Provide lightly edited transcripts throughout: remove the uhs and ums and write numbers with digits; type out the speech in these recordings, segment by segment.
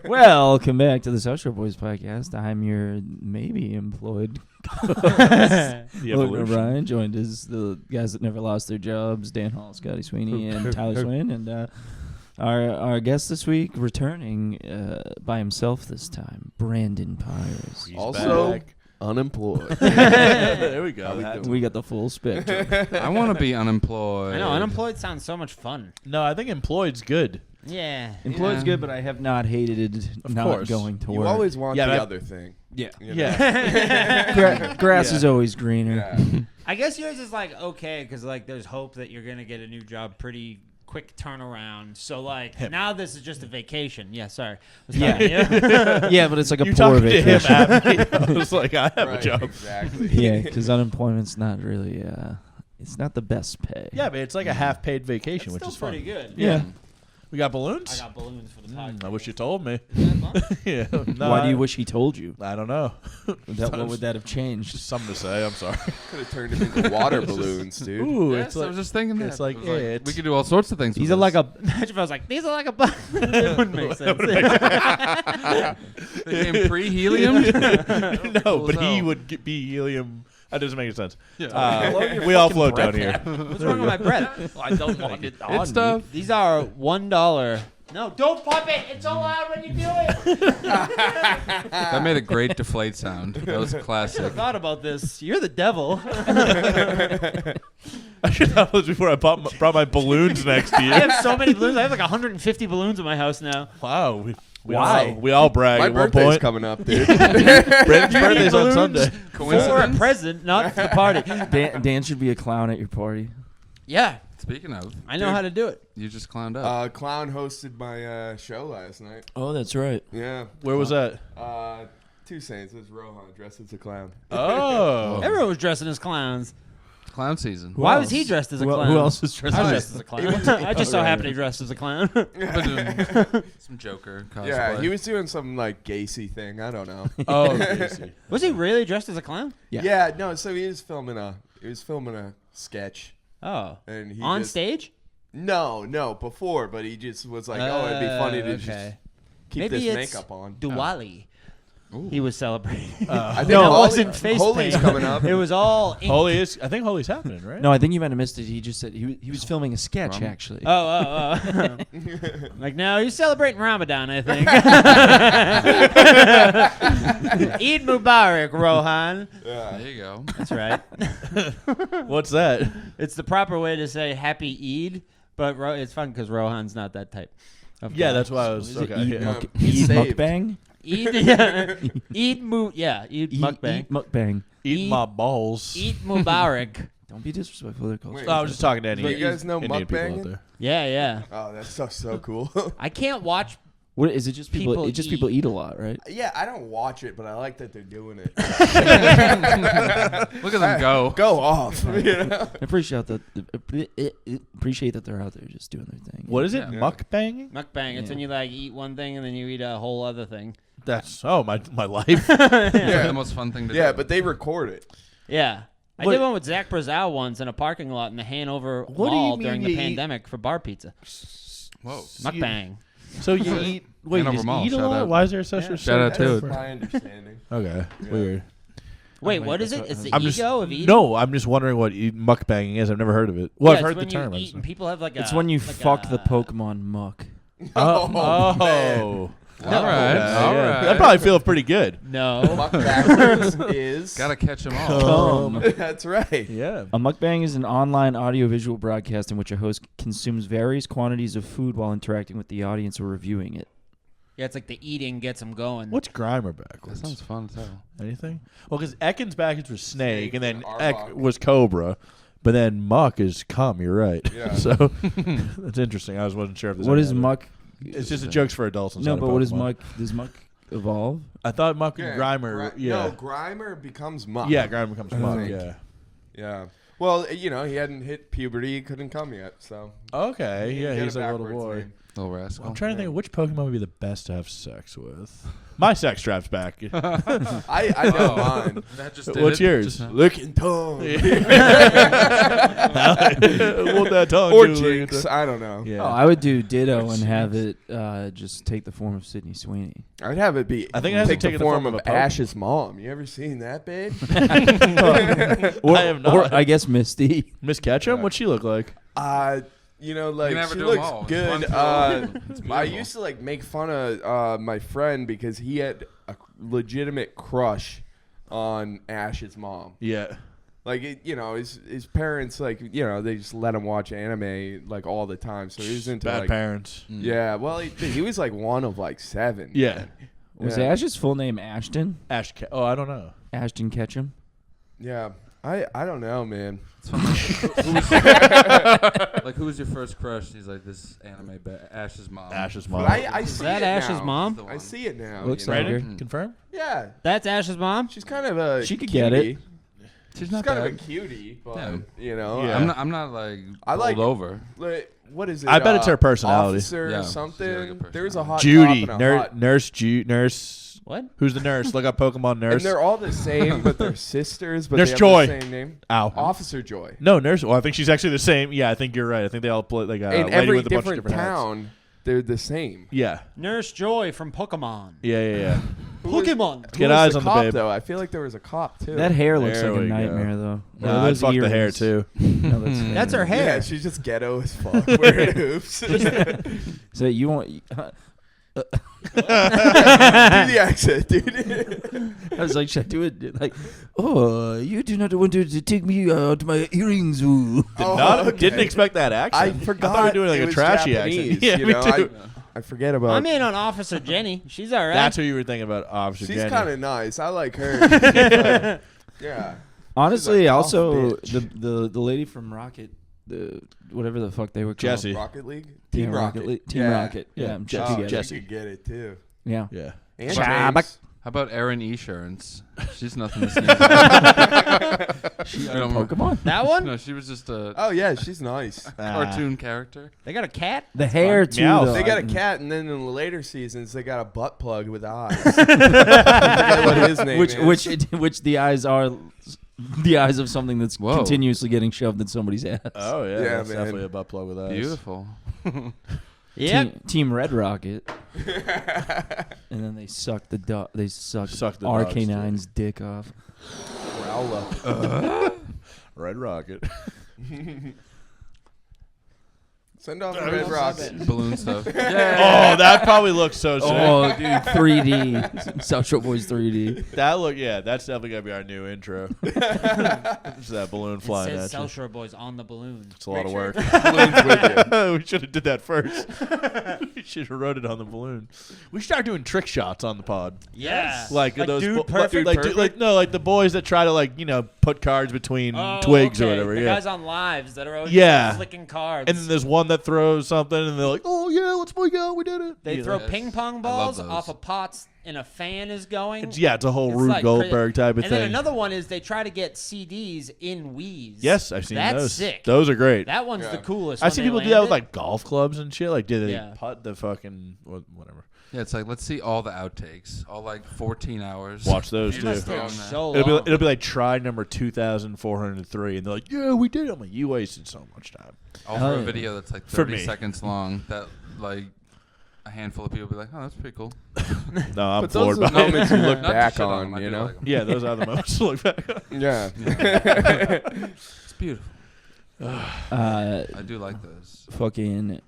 Welcome back to the South Shore Boys podcast. I'm your maybe employed Logan O'Brien, joined as the guys that never lost their jobs, Dan Hall, Scotty Sweeney, and Tyler Swin. And our guest this week, returning by himself this time, Brandon Pires. He's also back. Unemployed. There we go. We got the full spectrum. I want to be unemployed. I know, unemployed sounds so much fun. No, I think employed's good. Yeah. Employed's good, but I have not hated it not going to work. You always want the other thing. Yeah. You know? Yeah. Grass is always greener. Yeah. I guess yours is like okay because like there's hope that you're gonna get a new job pretty quick turnaround. So like now this is just a vacation. Yeah, sorry. Yeah. Yeah, but it's like a You poor talking to him vacation. at me. I was like, I have a job. Exactly. Yeah, because unemployment's not really, it's not the best pay. Yeah, but it's like a half-paid vacation, It's which still is fun. pretty good. Yeah. We got balloons? I got balloons for the podcast. I wish you told me. Isn't that fun? Yeah. No, Why do you wish he told you? I don't know. What would that have changed? Just something to say. I'm sorry. Could have turned him into water balloons, dude. Ooh, Yes, it's I like was just thinking that. it's like I was it. we could do all sorts of things. These with are like this. a. Imagine if I was like, these are like a. It wouldn't make sense. They came pre-helium. no, but Cool he as would be helium. That doesn't make any sense. Yeah. We all float down here. What's wrong with my breath? I don't want it It's stuff. These are $1. No, don't pop it. It's so loud when you do it. That made a great deflate sound. That was I classic. thought about this. You're the devil. I should have those before I brought my balloons next I year. have so many balloons. I have like 150 balloons in my house now. Wow. Why? We all brag My at one birthday's point. coming up, dude. Brandon's birthday's on balloons? Sunday. For a present, not the party. Dan should be a clown at your party. Yeah, Speaking of, I know how to do it. you just clowned up. Clown hosted my show last night. Oh, that's right. Yeah. Where was that? Two Saints. It was Rohan dressed as a clown. Oh. Everyone was dressing as clowns. Clown season. Why was he dressed as a clown? Who else is dressed I was as dressed as a clown. I just so happened to be dressed as a clown. Some Joker cosplay. Yeah, he was doing some like Gacy thing. I don't know. Oh, Casey. Was he really dressed as a clown? Yeah. No. So he was filming a sketch, Oh. and he On just, stage? No, before, but he just was like, oh, it'd be funny to just keep Maybe this it's makeup on. Diwali. Ooh. He was celebrating. I think No, it Holy- wasn't face Holy's paint. coming up. It was all ink. I think Holy's happening, right? No, I think you might have missed it. He just said he was filming a sketch, Rum? actually. Oh. Like, no, he's celebrating Ramadan, I think. Eid Mubarak, Rohan. Yeah. There you go. That's right. What's that? It's the proper way to say Happy Eid, but it's fun because Rohan's not that type. of Yeah, guy. that's why I was. Is it Okay. Eid, Yeah. He's Eid saved. mukbang? Eid, yeah. Eid Mukbang. Eid mukbang. Eat my balls. Eid Mubarak. Don't be disrespectful. They're called. Wait. No, I was just talking to any. But you guys know Indian people out mukbanging? there. Yeah. Oh, that's so cool. I can't watch. What is it? Just people. People It's just people eat. eat a lot, right? Yeah, I don't watch it, but I like that they're doing it. Look at them go. Go off. You know? I appreciate that they're out there just doing their thing. What is it? Yeah. Mukbanging? Mukbang. It's Yeah. when you like eat one thing and then you eat a whole other thing. That's my life. It's like Yeah. the most fun thing to do. Yeah, but they record it. Yeah. I What- did one with Zach Brazow once in a parking lot in the Hanover What do you Mall mean during you the eat- pandemic for bar pizza. Whoa. Mukbang. So you eat? Wait, you Hanover just Mall, eat a shout lot? out. Why is there such a Shout out to That's it. my understanding. Okay, Yeah. weird. Wait, Oh, what wait, is it? that's It's the what- I'm ego just of eating? no. I'm just wondering what mukbanging is. I've never heard of it. Well, Yeah, I've it's heard the when term. you I eat just- and people have like It's a, when you like fuck the a- Pokemon muck. Oh, man. All right. Yeah, All yeah. right. That probably feels pretty good. No. Mukbangers is. Gotta catch them all. That's right. Yeah. A mukbang is an online audiovisual broadcast in which a host consumes various quantities of food while interacting with the audience or reviewing it. Yeah, it's like the eating gets them going. What's Grimer That backwards? sounds fun as hell. Anything? Well, because Ekans backwards was snake, and then and Ek Arbok. was cobra, but then muck is cum. You're right. Yeah. So that's interesting. I wasn't sure if there's What any is other- muck? It's just a jokes for adults. No, inside but of what is Pokemon. muck? Does muck evolve? I thought muck and Yeah, Grimer. No, Grimer becomes Muck. Yeah, Grimer becomes I muck. think. Yeah. Yeah. Well, he hadn't hit puberty. He couldn't come yet, so. Okay. Yeah, Get he's it a little backwards, boy. man. Little rascal. I'm trying to think of which Pokemon would be the best to have sex with. My sex drive's back. I know mine. That just What's yours? Licking tongue. What that tongue Or do? Jinx. I don't know. Yeah. Oh, I would do Ditto and have it just take the form of Sydney Sweeney. I'd have it be. I think it has to take take the the form form of of a Pokemon. Ash's mom. You ever seen that, babe? Or, I have not. or I guess Misty. Miss Ketchum? What'd she look like? You know, like never she do 'em looks all. It's good. fun to- it's I beautiful. used to like make fun of my friend because he had a legitimate crush on Ash's mom. Yeah. Like his parents they just let him watch anime like all the time. So he was into Bad like parents. yeah. Well, he was like one of like 7. Yeah. Was Yeah. Ash's full name Ashton? Oh, I don't know. Ashton Ketchum? Yeah. I don't know, man. Like, who was your first crush? And he's like, this anime Ash's mom. Ash's But mom. I see that it Ash's now. mom? The I one. see it now. Looks you know? like her. Brandon, confirm? Yeah. That's Ash's mom. She's kind of a She could cutie. get it. She's She's not kind of a bad. cutie, but Yeah. Yeah. I'm not like I like- bowled over. like, what is it? I bet it's her personality. Officer Yeah, or she's something. got a good There's a hot Judy. top and a hot. Nurse. What? Who's the nurse? Look up Pokemon And Nurse. they're all the same, but they're sisters. But Nurse they have Joy. the same name. Ow. Officer Joy. No, Nurse. Well, I think she's actually the same. Yeah, I think you're right. I think they all play like a In lady every with a bunch of different different hats. town, they're the same. Yeah. Nurse Joy from Pokemon. Yeah. Who was- Pokemon. who Get was eyes the on the cop, babe. though? I feel like there was a cop too. That hair looks There like a we go. nightmare, though. Nah, I'd fuck the hair earrings. too. No, that's fair. That's her hair. Yeah, she's just ghetto as fuck. Wearing hoops. Do So you want? the accent, dude. I was like, should I do it? Like, oh, you do not want to take me out my earrings. Ooh. Didn't expect that accent. I forgot. thought we were doing like it a was trashy Japanese, accent. Yeah, you me know? too. I forget about. I'm in on Officer Jenny. She's all right. That's who you were thinking about, Officer She's Jenny. kind of nice. I like her. She's like- yeah. Honestly, She's a tough also bitch. the lady from Rocket, the whatever the fuck they were called. Jessie. Rocket League. Yeah, Team Rocket. Team Rocket. Yeah, she Jesse. could get it. Jesse. She could get it too. Yeah. Yeah. And Shabak. James. How about Erin Esurance? She's nothing to sneeze at. She I don't know. Pokemon. that one? No, she was just a Oh yeah, she's nice. cartoon character. They got a cat? The hair too. Meowth. Though. They got a cat, and then in the later seasons, they got a butt plug with eyes. I forget what his name is. which the eyes are the eyes of something that's Whoa. continuously getting shoved in somebody's ass. Oh, yeah. Yeah, That's man. definitely a butt plug with us. Beautiful. Yep. Team Red Rocket. And then they suck the they suck Suck the dog's RK9's dick off. Growler. Red Rocket. Send off the Red Rocket. Balloon stuff. Oh, that probably looks so sick. Oh, dude, 3D. South Shore Boys 3D. That's definitely going to be our new intro. It's that balloon It flying says at you. South Shore Boys on the balloon. It's a lot of work. Balloons with you. We should have did that first. We should have wrote it on the balloon. We should start doing trick shots on the pod. Yeah. Like those Dude Perfect? like the boys that try to put cards between twigs or whatever. The Yeah. guys on lives that are always Yeah. just flicking cards. And then there's one that throws something and they're like, "Oh yeah, let's play out. We did it." they You throw know? ping pong I love balls those. off of pots and a fan is going. It's a whole It's Rube like Goldberg type of and thing. then another one is they try to get CDs in Wii's. Yes, I've seen That's those. sick. Those are great. That one's Yeah. the coolest. I when see they people do land that with it. like golf clubs and shit. Like, did they Yeah. putt the fucking whatever? Yeah, it's like, let's see all the outtakes. All like 14 hours. Watch those It too. must take Yeah. so It'll long. be like try number 2,403, and they're like, "Yeah, we did it." I'm like, "You wasted so much time." All Hell for a yeah. video that's like For 30 me. seconds long. That like a handful of people be like, oh, that's pretty cool. No, I'm But those floored are the by it. moments you look Not to back shit on on, them, I you do know? like 'em. Yeah, those are the moments to look back on. Yeah. It's beautiful. I do like those. fucking.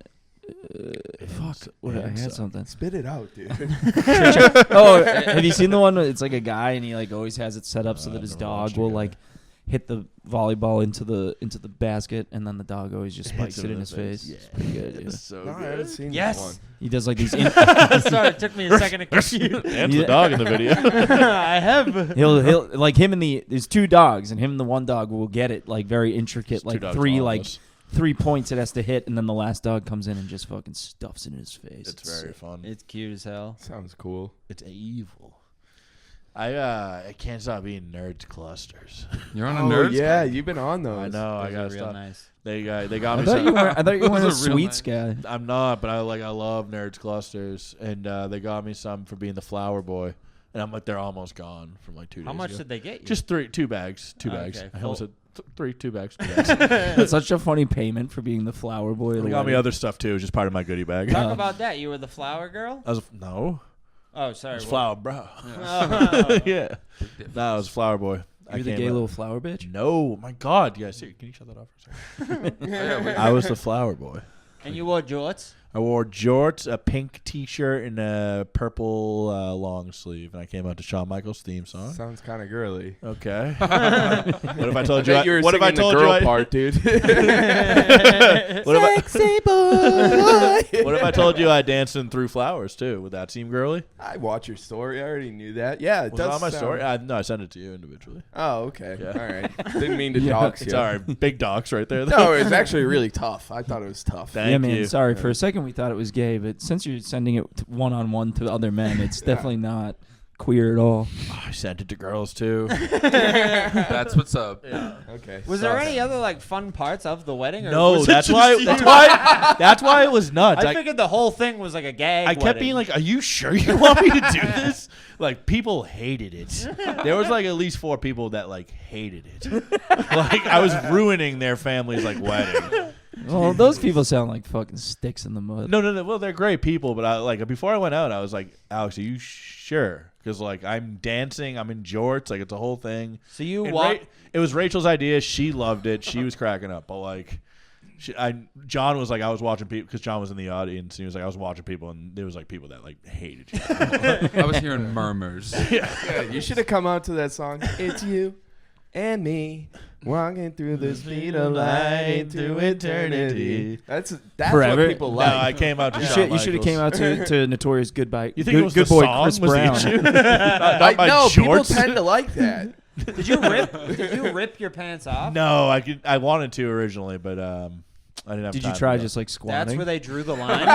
Fuck. What, I had so. something. Spit it out, dude. Oh, have you seen the one? Where it's like a guy and he like always has it set up so that his never dog watched it, will yeah. like hit the volleyball into the basket, and then the dog always just spikes Hits it him in his face. Yeah. It's pretty good. Yeah. It's so No, I good. haven't seen Yes. that one. He does like these. Sorry, it took me a second to compute. And the dog in the video. I have. he'll like him and there's two dogs, and him and the one dog will get it like very intricate, Two like dogs three all like of us. 3 points it has to hit, and then the last dog comes in and just fucking stuffs it in his face. It's very fun. It's cute as hell. Sounds cool. It's evil. I can't stop eating Nerds clusters. You're on a Nerds. Yeah, you've been on those. I know. I gotta real stop. nice. They got I me. thought you were. I thought you were one of the Those are real sweets guy. I'm not, but I love Nerds clusters, and they got me some for being the flower boy, and I'm like, they're almost gone from like 2 days. How much ago. did they get you? Just 2 bags. 2 Oh, bags. okay, I full. almost said 2 bags. 2 bags. That's such a funny payment for being the flower boy. They got me other stuff too, just part of my goodie bag. Talk about that. You were the flower girl. I was no. Oh, sorry. I was flower bro. Oh. Yeah. No, I was flower boy. You're the gay little flower bitch. No, my God. Yeah, can you shut that off for a second? I was the flower boy. And you wore jorts. I wore jorts, a pink T-shirt, and a purple long sleeve, and I came out to Shawn Michaels' theme song. Sounds kind of girly. Okay. What if I told you? Bet you were What if I singing told the you? girl part, dude. Sexy boy. What if I told you I danced in Through Flowers too? Would that seem girly? I watch your story. I already knew that. Yeah, it Was it does on my sound- story? No, I sent it to you individually. Oh, okay. Yeah. All right. Didn't mean to dox you. Sorry, big docs right there. No, it was actually really tough. I thought it was tough. Thank Yeah, man. you. Sorry. For a second, we thought it was gay, but since you're sending it one-on-one to other men, it's definitely not queer at all. Oh, I sent it to girls too. That's what's up. Okay. Was there any other like fun parts of the wedding? Or No, was it that's just why. you? That's why it was nuts. I figured the whole thing was like a gag. I kept wedding. being like, "Are you sure you want me to do this?" Like people hated it. There was like at least 4 people that like hated it. Like I was ruining their family's like wedding. Well, those people sound like fucking sticks in the mud. No. Well, they're great people, but I like before I went out, I was like, "Alex, are you sure?" Because like I'm dancing, I'm in jorts, like it's a whole thing. So you And walked. it was Rachel's idea. She loved it. She was cracking up, but like. John was like, I was watching people because John was in the audience. And he was like, I was watching people, and there was like people that like hated you. I was hearing murmurs. Yeah, you should have come out to that song. It's you and me walking through the speed of light into eternity. That's Forever. what people like. No, I came out to You Shawn should have came out to Notorious Goodbye. You think it was good the boy song Chris was the Brown. issue? not my no, people shorts. tend to like that. Did you rip your pants off? No, I wanted to originally, but I didn't have Did time you try for that. just like squatting? That's where they drew the line.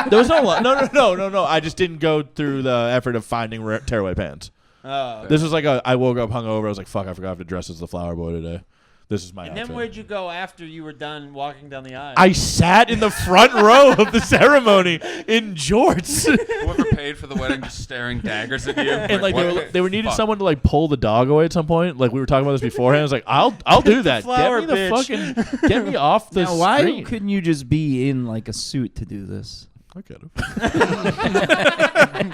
There was no. I just didn't go through the effort of finding tearaway pants. Oh. This was like I woke up hungover. I was like, fuck, I forgot I have to dress as the flower boy today. This is my And outfit. then where'd you go after you were done walking down the aisle? I sat in the front row of the ceremony in jorts. Whoever paid for the wedding just staring daggers at you. And like what they were the needed fuck? someone to like pull the dog away at some point. Like we were talking about this beforehand. I was like, I'll do that. flower Get me the fucking get me off the now, why screen. couldn't you just be in like a suit to do this? I could have.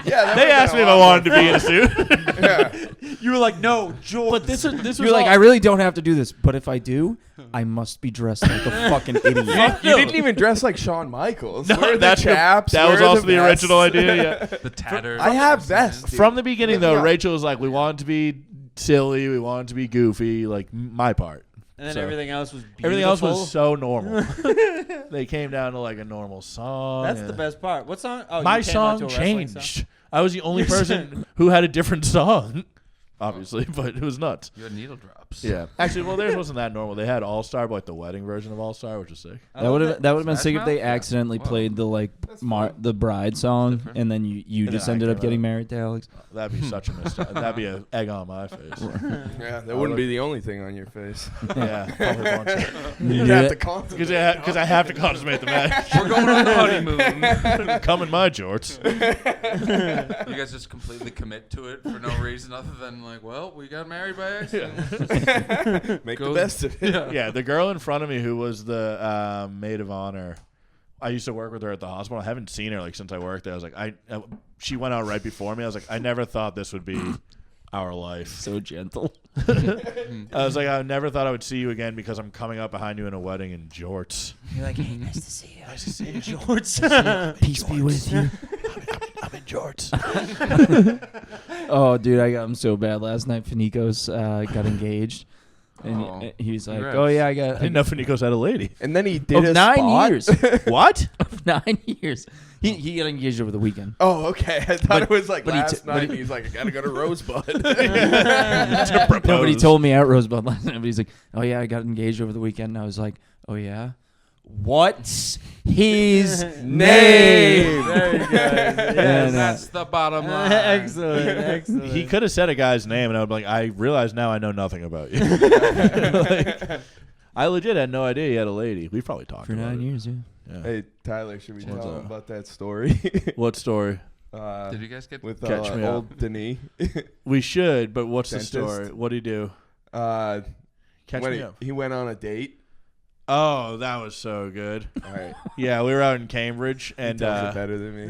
Yeah, They asked me if I wanted to be in a suit. Yeah. You were like, no, George. But this was You're like, all- I really don't have to do this, but if I do, I must be dressed like a fucking idiot. You didn't even dress like Shawn Michaels. No, Where are the that's chaps? that was Where are also the vests? original idea. Yeah. The tattered. I have vests. From the beginning, though, Yeah. Rachel was like, we want it to be silly, we want it to be goofy, like my part. And then So- everything else was beautiful. Everything else was so normal. They came down to like a normal song. That's and the best part. What song? Oh, My you came out song to a wrestling changed. song? I was the only person who had a different song, obviously, but it was nuts. You had needle drops. Yeah. Actually, well, theirs wasn't that normal. They had All Star, but like the wedding version of All Star, which was sick. That would have been Smash sick if they Mouth? Yeah. accidentally Whoa. played the like the bride song, different. and then you And just then I ended up came getting out. married to Alex. That'd be such a mistake. That'd be an egg on my face. Yeah, that wouldn't be the only thing on your face. Yeah. Probably won't say. You'd have to concentrate. Because I have to consummate the match. We're going on the honeymoon. Come in my jorts. You guys just completely commit to it for no reason other than like, well, we got married by accident. Make Go- the best of it. Yeah, the girl in front of me who was the maid of honor. I used to work with her at the hospital. I haven't seen her like since I worked there. I was like, she went out right before me. I was like, I never thought this would be our life. So gentle. I was like, I never thought I would see you again because I'm coming up behind you in a wedding in jorts. You're like, hey, nice to see you. Nice to see you. George. Peace be with you. I'm in jorts. Oh, dude, I got him so bad last night. Finicos got engaged, and Oh, he was like, congrats. "Oh yeah, I I got didn't know Finicos had a lady. And then he did of a 9 spot. years, What? of 9 years. He got engaged over the weekend. Oh, okay. I thought it was like but he last but night. he- He's like, I gotta go to Rosebud. Nobody told me at Rosebud last night. But he's like, "Oh yeah, I got engaged over the weekend." And I was like, "Oh yeah, What's his name? Very good. Yeah, That's the bottom line. Excellent. He could have said a guy's name, and I would be like, I realize now I know nothing about you. Like, I legit had no idea he had a lady. We've probably talked For about 9 it. years, yeah. Yeah. Hey, Tyler, should we What's tell up? him about that story? What story? Did you guys get With Catch me old Denis? We should, but what's Dentist. the story? What do you do? Catch when me up. he went on a date. Oh, that was so good. All right. Yeah, we were out in Cambridge, and He tells it better than me.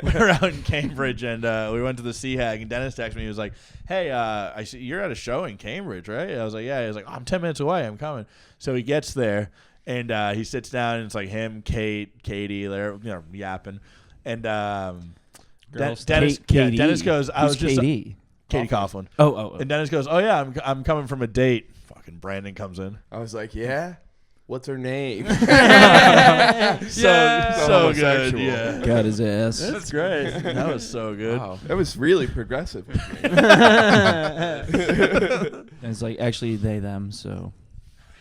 we were out in Cambridge, and we went to the Sea Hag, and Dennis texted me. He was like, "Hey, I see you're at a show in Cambridge, right?" I was like, "Yeah." He was like, "I'm 10 minutes away. I'm coming." So he gets there, and he sits down, and it's like him, Katie, they're yapping, and Girls. Dennis, Katie. Dennis goes, "I Who's was just Katie? Katie Coughlin," Oh. and Dennis goes, "Oh yeah, I'm coming from a date." Fucking Brandon comes in. I was like, yeah? What's her name? So good. homosexual. Yeah. Got his ass. That's great. That was so good. Wow. That was really progressive of me. And it's like, actually, they, them, so.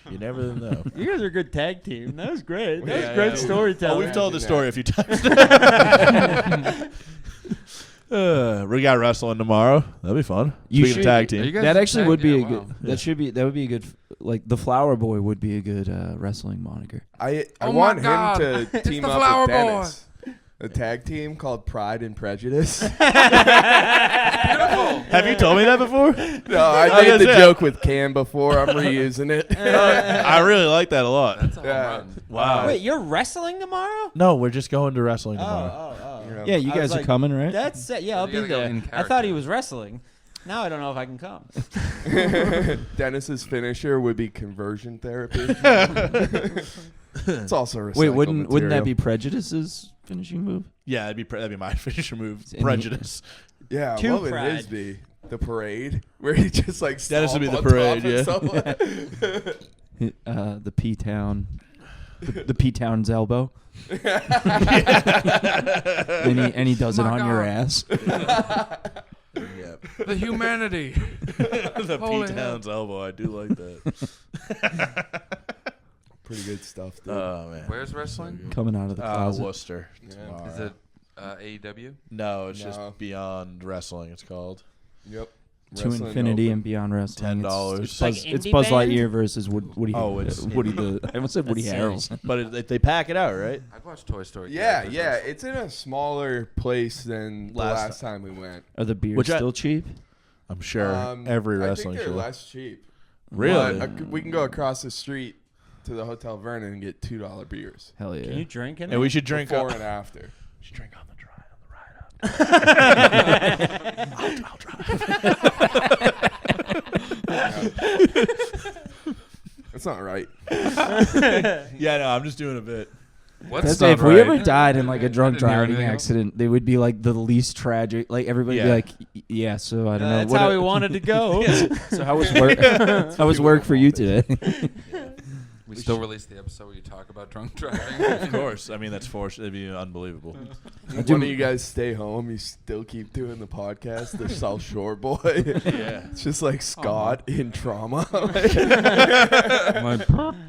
You never know. You guys are a good tag team. That was great. That Yeah, was great yeah. storytelling. Oh, we've told the Imagine story a few times. We got wrestling tomorrow. That'll be fun. You Speaking of should- tag Are team. you guys That actually would be yeah, a wow. good. That would be a good. Like the Flower Boy would be a good wrestling moniker. I Oh my want him God. to It's team the up Flower with Boy. Dennis. A tag team called Pride and Prejudice. Beautiful. Have you told me that before? No, I was made the gonna say- joke with Cam before. I'm reusing it. I really like that a lot. That's a home Yeah. run. Wow. Wait, you're wrestling tomorrow? No, we're just going to wrestling tomorrow. Oh. You know, Yeah, you I guys was are like, coming, right? That's it. Yeah, I'll You be gotta go there. in I thought he character. was wrestling. Now I don't know if I can come. Dennis's finisher would be conversion therapy. It's also recycled Wait, wouldn't that material. be Prejudice's finishing move? Yeah, that'd be my finisher move. And he- Prejudice. Yeah, Too what would Pride. his be? The parade? Where he just like Dennis would be stomp the on parade, top of yeah. someone? The P Town, the P Town's elbow, and he does it My on your God. ass. Yep. The humanity. The Holy P Town's elbow. I do like that. Pretty good stuff, dude. Oh man. Where's wrestling? Coming out of the closet. Worcester. Yeah. tomorrow. Is it AEW? No, it's No. just Beyond Wrestling. It's called. Yep. To Wrestling infinity open. and beyond wrestling. $10. It's Like Buzz, indie it's Buzz band? Lightyear versus Woody. Oh, it's Woody the. I almost said Woody That's Harrelson. But they pack it out, right? I've watched Toy Story. Yeah, characters. yeah. It's in a smaller place than the Last last time we went. Are the beers Which I- still cheap? I'm sure every wrestling I think they're show. less cheap. Really? But, we can go across the street to the Hotel Vernon and get $2 beers. Hell yeah. Can you drink in And there? we should drink Before on, and after. should drink on the ride up. That's not right. Yeah, no, I'm just doing a bit. What's That's not if right? we ever died in like a I drunk didn't hear driving anything else. accident, they would be like the least tragic. Like everybody would Yeah. be like, yeah. So I don't know. That's what how a- we wanted to go. So how was work? How was work for you today? We still release the episode where you talk about drunk driving. Of course. I mean, that's forced. It'd be unbelievable. One of you guys stay home, you still keep doing the podcast, the South Shore boy. Yeah. It's just like Scott in trauma. My-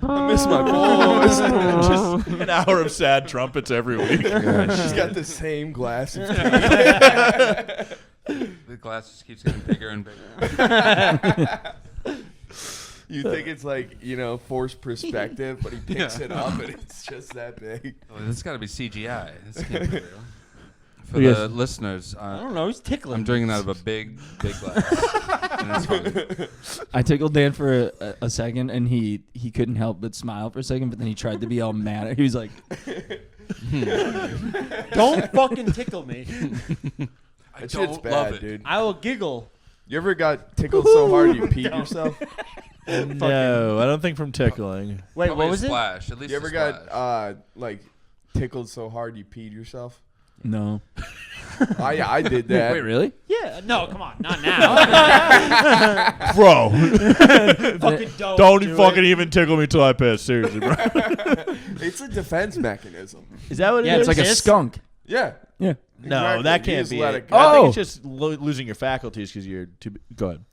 I miss my boys. Just an hour of sad trumpets every week. She's got the same glass of tea. the glass just keeps getting bigger and bigger. You think it's like, forced perspective, but he picks it up and it's just that big. Well, this got to be CGI. This can't be real. For Yes. the listeners, I don't know. He's tickling. I'm drinking out of a big glass. And it's fun. I tickled Dan for a second, and he couldn't help but smile for a second. But then he tried to be all mad. He was like, Don't fucking tickle me. I That shit's don't love bad, it. dude. I will giggle. You ever got tickled so hard you peed yourself? No, I don't think from tickling. Wait, Probably what a was it? splash. At least You ever a splash. got tickled so hard you peed yourself? no. I did that. Wait, really? Yeah. No, come on. Not now. Bro, Fucking don't do fucking it. even tickle me till I piss. Seriously, bro. It's a defense mechanism. Is that what Yeah, it's like a skunk. Yeah. Yeah. No, Exactly. that You can't just be let it. it go. I think Oh. it's just losing your faculties because you're too. Go ahead.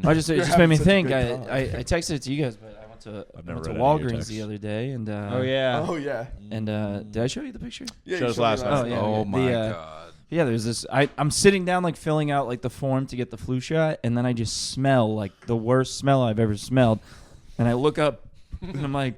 I just it You're just made me having such a think. good I texted it to you guys, but I went to I've never went to read any of your Walgreens texts. the other day, and Oh yeah. and did I show you the picture? Yeah, Showed you us showed me last night. Oh, yeah. Oh my The, god. Yeah, there's this. I'm sitting down like filling out like the form to get the flu shot, and then I just smell like the worst smell I've ever smelled, and I look up, and I'm like,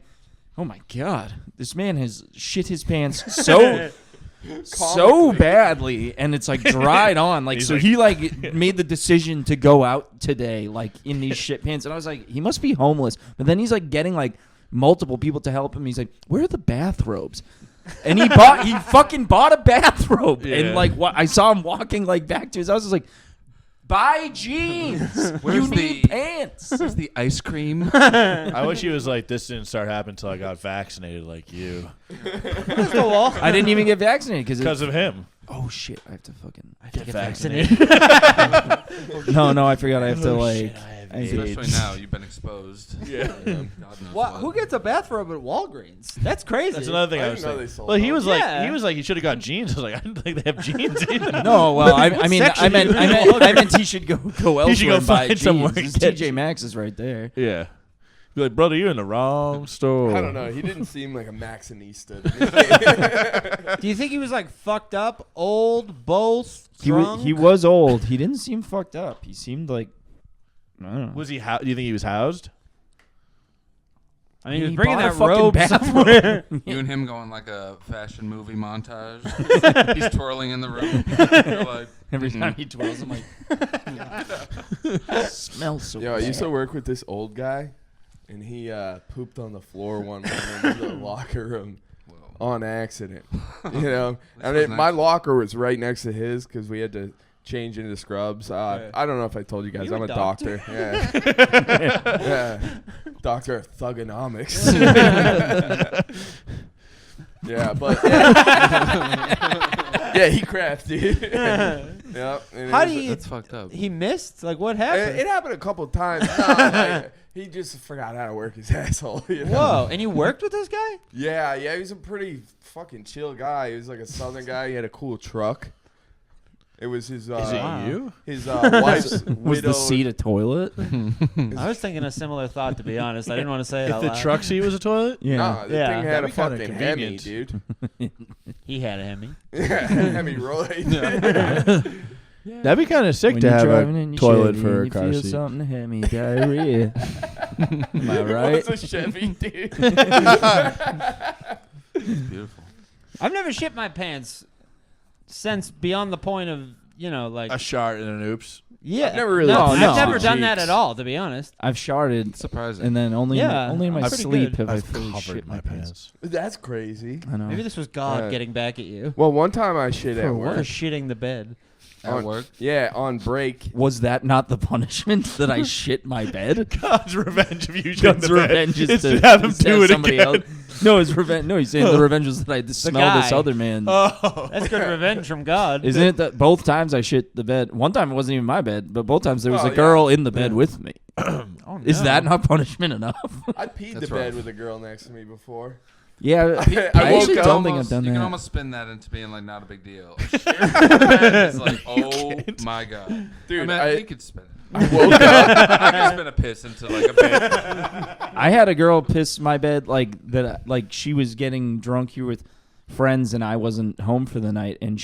oh my god, this man has shit his pants so badly, and it's like dried on. Like, He's so like- he like made the decision to go out today, like in these shit pants, and I was like, he must be homeless. But then he's like getting like multiple people to help him. He's like, where are the bathrobes? And he fucking bought a bathrobe, Yeah. and like I saw him walking like back to his house. I was like, buy jeans. You need pants. Where's the ice cream? I wish he was like, this didn't start happening until I got vaccinated like you. I didn't even get vaccinated Because of him. oh shit, I have to Get vaccinated. No, I forgot. I have to like. I have Especially AIDS. now, you've been exposed. Yeah. God knows What? what. Who gets a bathrobe at Walgreens? That's crazy. That's another thing I I, didn't was know saying. they sold Well, he those. was like, Yeah. he should have got jeans. I was like, I didn't think they have jeans either. No, well, I mean, I meant he should go elsewhere. He should go and buy find somewhere jeans. and get TJ Maxx is right there. Yeah. Be like, brother, you're in the wrong store. I don't know. He didn't seem like a Maxinista. Do you think he was like fucked up, old, both, He drunk? was old. He didn't seem fucked up. He seemed like I don't know. Was he? Do you think he was housed? I mean, he was He bringing bought a that fucking robe bathrobe. somewhere. You and him going like a fashion movie montage. He's twirling in the room. You're like, Every time he twirls, I'm like, smells so. Yo, I bad. used to work with this old guy, and he pooped on the floor one morning in the locker room whoa. on accident. You know, This and was my nice. locker was right next to his because we had to change into scrubs. I don't know if I told you guys. You I'm a a doctor. Yeah. Yeah. Doctor of thugonomics. Yeah, but yeah, he crapped, dude. Yep. and How it do was- you? That's fucked up. He missed? Like what happened? It happened a couple times. No, like, he just forgot how to work his asshole. You know? Whoa! And you worked with this guy? Yeah, he was a pretty fucking chill guy. He was like a southern guy. He had a cool truck. It was his. Is it Wow. you? His wife's Was widow. the seat a toilet? I was thinking a similar thought, to be honest. I didn't want to say it If out the loud. truck seat was a toilet? Nah, the Yeah. thing had That'd a be kinda fucking Hemi, convenient. dude. He had a Hemi. Yeah, Hemi Roy. That'd be kind of sick When to you're have driving a in your toilet Chevy for and a you car feel seat. something Hemi diarrhea. Am I right? What's a Chevy, dude? Beautiful. I've never shit my pants since beyond the point of, like. A shart and an oops. Yeah. I've never really No, done I've that. never done that Cheeks. at all, to be honest. I've sharded, Surprising. and then only Yeah, in my I'm pretty sleep good. have I I've fully covered shit my pants. That's crazy. I know. Maybe this was God Yeah. getting back at you Well, one time I shit For at what? for work. shitting the bed. At work. Yeah, on break. Was that not the punishment that I shit my bed? God's revenge if you God's revenge is to have him do it somebody again. else. No, his revenge. No, he's saying the revenge was that I smell this guy. other man. Oh. That's good revenge from God. Isn't it that both times I shit the bed? One time it wasn't even my bed, but both times there was Oh, a girl in the bed with me. Oh, Is no. that not punishment enough? I peed That's the bed rough. with a girl next to me before. Yeah, I I woke actually up don't think I've done You can that. almost spin that into being like not a big deal. It's like, oh my god, Dude, I mean, you could spin it. I woke up. I can spin a piss into like a bit. I had a girl piss my bed like that. Like she was getting drunk here with friends, and I wasn't home for the night, and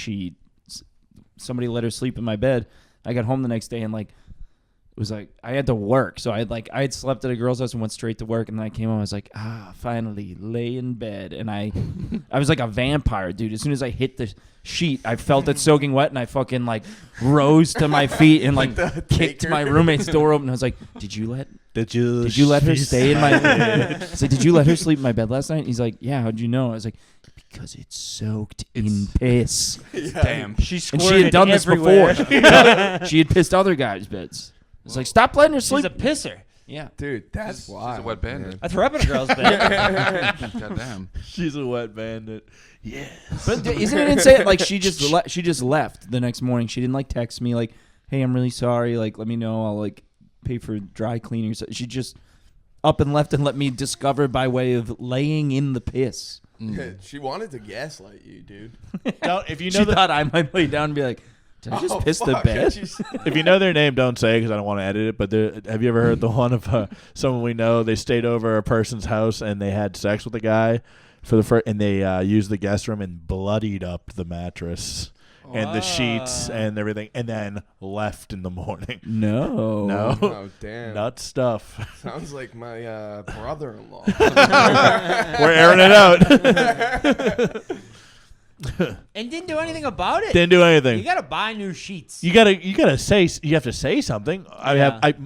somebody let her sleep in my bed. I got home the next day, and like it was like I had to work, so I had slept at a girl's house and went straight to work, and then I came home. I was like, finally lay in bed, and I was like a vampire, dude. As soon as I hit the sheet, I felt it soaking wet, and I fucking like rose to my feet and like kicked Taker. my roommate's door open. I was like, Did you let her she's- stay in my bed? I was like, did you let her sleep in my bed last night? And he's like, yeah, how'd you know? I was like, because it's soaked in piss. Damn. She And squirted she had done this everywhere. before. She had pissed other guys' beds. It's like, stop letting her She's sleep. a pisser. Yeah. Dude, that's She's wild. a wet bandit. man. I threw up in a girl's bed. Goddamn. She's a wet bandit. Yeah. But isn't it insane? Like, she just left the next morning. She didn't, like, text me, like, hey, I'm really sorry. Like, let me know. I'll, like, pay for dry cleaning. She just up and left and let me discover by way of laying in the piss. She wanted to gaslight you, dude. Now, if you She know that, thought I might lay down and be like, Did I just piss the bed? If you know their name, don't say because I don't want to edit it. But have you ever heard the one of someone we know? They stayed over a person's house and they had sex with a guy for the first, and they used the guest room and bloodied up the mattress and the sheets and everything, and then left in the morning. No. Oh, damn. Nut stuff. Sounds like my brother-in-law. We're airing it out. And didn't do anything about it. Didn't do anything. You gotta buy new sheets. You gotta say. You have to say something.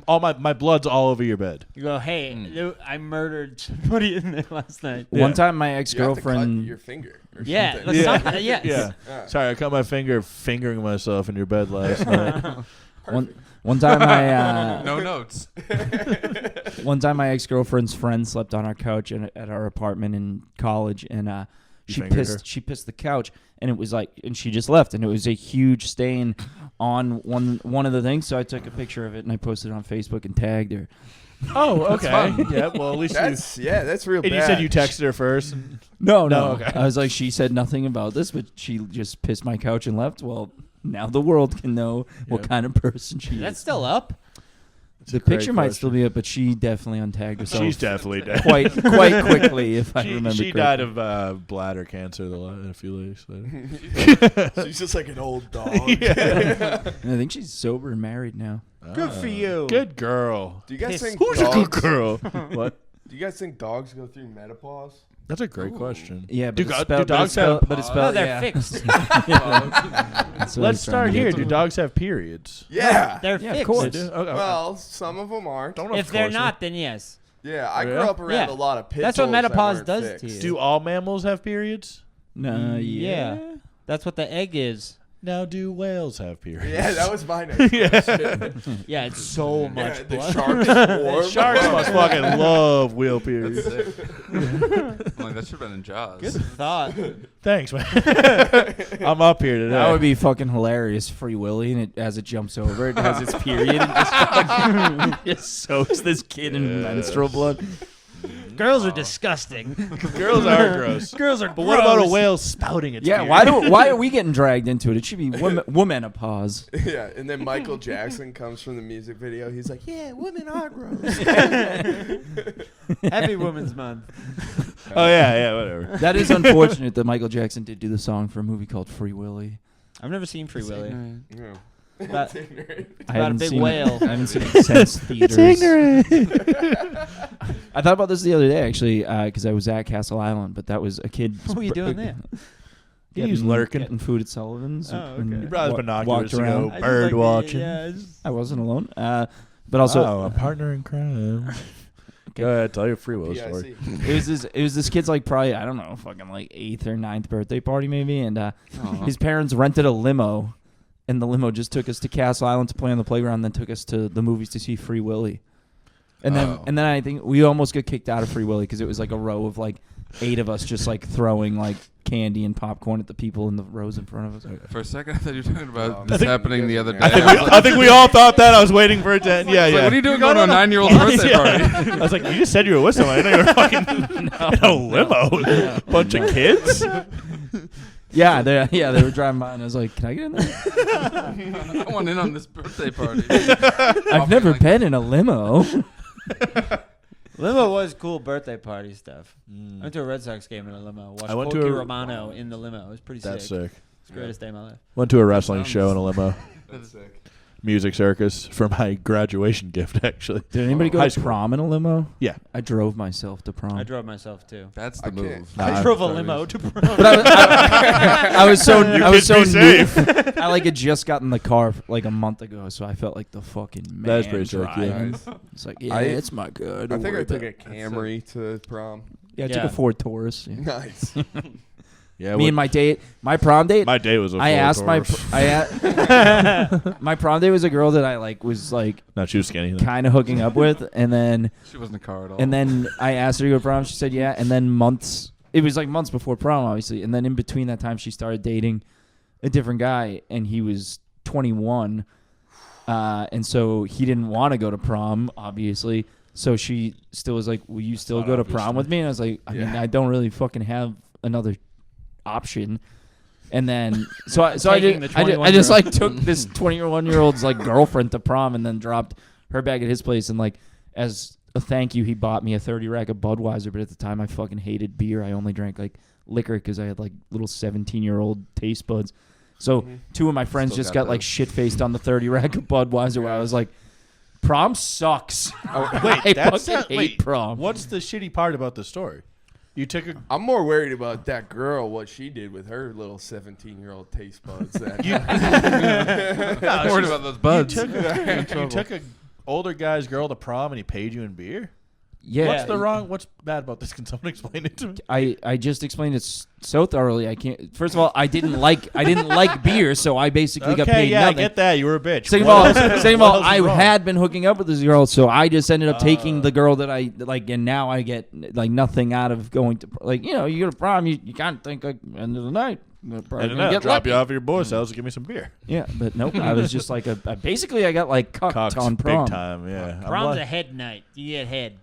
All my blood's all over your bed. You go, hey, I murdered somebody in there last night. One time, my You have to ex-girlfriend. cut your finger. Or Yeah, something. yes. Yeah. Sorry, I cut my finger fingering myself in your bed last night. One time, No notes. one time, my ex-girlfriend's friend slept on our couch at our apartment in college, and she fingered her? pissed the couch, and it was like, and she just left, and it was a huge stain on one of the things. So I took a picture of it and I posted it on Facebook and tagged her. Oh, okay. Yeah, well, at least That's real bad. And you said you texted her first. No. Okay. I was like, she said nothing about this, but she just pissed my couch and left. Well, now the world can know what kind of person she That's is. still up. The picture might still be up, but she definitely untagged herself. She's definitely dead. quite quickly, if I remember She correctly. died of bladder cancer in a few weeks later. She's just like an old dog. And I think she's sober and married now. Good for you. Good girl. Do you guys think Who's a dogs, good girl? What? Do you guys think dogs go through menopause? That's a great question. Yeah, but Do it's go- spelled, do dogs have but it's No, spelled, they're yeah. fixed. That's what Let's he's start trying to here. get Do to. dogs have periods? Yeah. They're Yeah, of fixed. course. They do? Okay. Well, some of them aren't. Don't If they're not, then yes. Yeah, I grew Yeah? up around Yeah. a lot of pit That's what bulls that menopause weren't does fixed. to you. Do all mammals have periods? No, Yeah. That's what the egg is. Now, do whales have periods? Yeah, that was my next question. Yeah, it's so much Yeah, the blood. sharks swarm. Sharks must fucking love whale periods. I'm like, that should have been in Jaws. Good thought. Thanks, man. I'm up here today. That would be fucking hilarious. Free Willy, and as it jumps over, it has its period and just, fucking just soaks this kid in menstrual blood. Girls are disgusting. Girls are gross. Girls are But what about a whale spouting its Yeah, period? why are we getting dragged into it? It should be womenopause. Yeah, and then Michael Jackson comes from the music video. He's like, "Yeah, women are gross." Happy Women's Month. Oh, yeah, whatever. That is unfortunate that Michael Jackson did do the song for a movie called Free Willy. I've never seen Free Willy. Yeah. About, Ignorant. about a big whale. I haven't seen it since theaters. I thought about this the other day, actually, because I was at Castle Island, but that was a kid. What were you doing there? He was lurking. Getting food at Sullivan's. Oh, okay. and He brought his wa- binoculars walked to around. go bird watching. I wasn't alone. But also, a partner in crime. Go ahead, tell your free will story. PIC. it was this kid's like probably, I don't know, fucking like 8th or 9th birthday party maybe, and his parents rented a limo, and the limo just took us to Castle Island to play on the playground, then took us to the movies to see Free Willy. And then I think we almost got kicked out of Free Willy because it was like a row of like 8 of us just like throwing like candy and popcorn at the people in the rows in front of us. For a second, I thought you were talking about I this think happening you the guys other are day. married. I think we all thought that. I was waiting for it to end. Yeah, It's like, yeah. what are you doing going to a 9-year-old birthday party? I was like, you just said you were with someone. I know you were fucking in a limo. Bunch of kids. Yeah, they were driving by, and I was like, "Can I get in there?" I want in on this birthday party. I've never been in a limo. Limo was cool birthday party stuff. Mm. I went to a Red Sox game in a limo. Watched I went to Pokey a- Romano in the limo. It was pretty That's sick. sick. It's the greatest day of my life. Went to a wrestling show in a limo. That's sick. Music circus for my graduation gift, actually. Did anybody go High to school. prom in a limo? Yeah. I drove myself to prom. I drove myself too. That's I the can't- move. Nah, I drove a limo to prom. But I was so I was so kids be new. I like had just gotten in the car like a month ago, so I felt like the fucking man. That's pretty sick, yeah. driving. Nice. It's like, yeah, I- it's my good. I think I took a Camry to prom. Yeah, I took Yeah. a Ford Taurus. Yeah. Nice. Yeah, Me and my prom date. my date was a I Ford asked Taurus. my prom date was a girl that I like was like No, she was skinny. Then. kind of hooking up with, and then She wasn't a car at all. I asked her to go to prom. She said yeah, and then it was like months before prom, obviously, and then in between that time, she started dating a different guy, and he was 21, and so he didn't want to go to prom, obviously. So she still was like, "Will you still Not go to obviously. prom with me?" And I was like, "I mean, Yeah. I don't really fucking have another option." And then so I Taking the just 21-year-old. like took this 21-year-old's like girlfriend to prom and then dropped her back at his place, and like as a thank you he bought me a 30 rack of Budweiser, but at the time I fucking hated beer. I only drank like liquor because I had like little 17-year-old taste buds. So two of my friends Still just got got like those. shit faced on the 30 rack of Budweiser where I was like, prom sucks. Wait, I that's fucking hate prom. What's the shitty part about the story? You took a I'm more worried about that girl, what she did with her little 17-year-old taste buds. That I'm worried about those buds. you took a older guy's girl to prom and he paid you in beer. Yeah. What's bad about this? Can someone explain it to me? I just explained it so thoroughly. I can't. First of all, I didn't like beer, so I basically got paid I nothing. get that. You were a bitch. Second What of all, else- second of what all, else is I wrong? had been hooking up with this girl, so I just ended up taking the girl that I like, and now I get like nothing out of going to like you go to prom, you can't think like end of the night. I don't know. Get Drop lucky. you off at your boy's house and give me some beer. Yeah, but nope. I was just like basically I got like cucked on prom. Big time. Yeah. I'm Prom's like- a head night. You get head.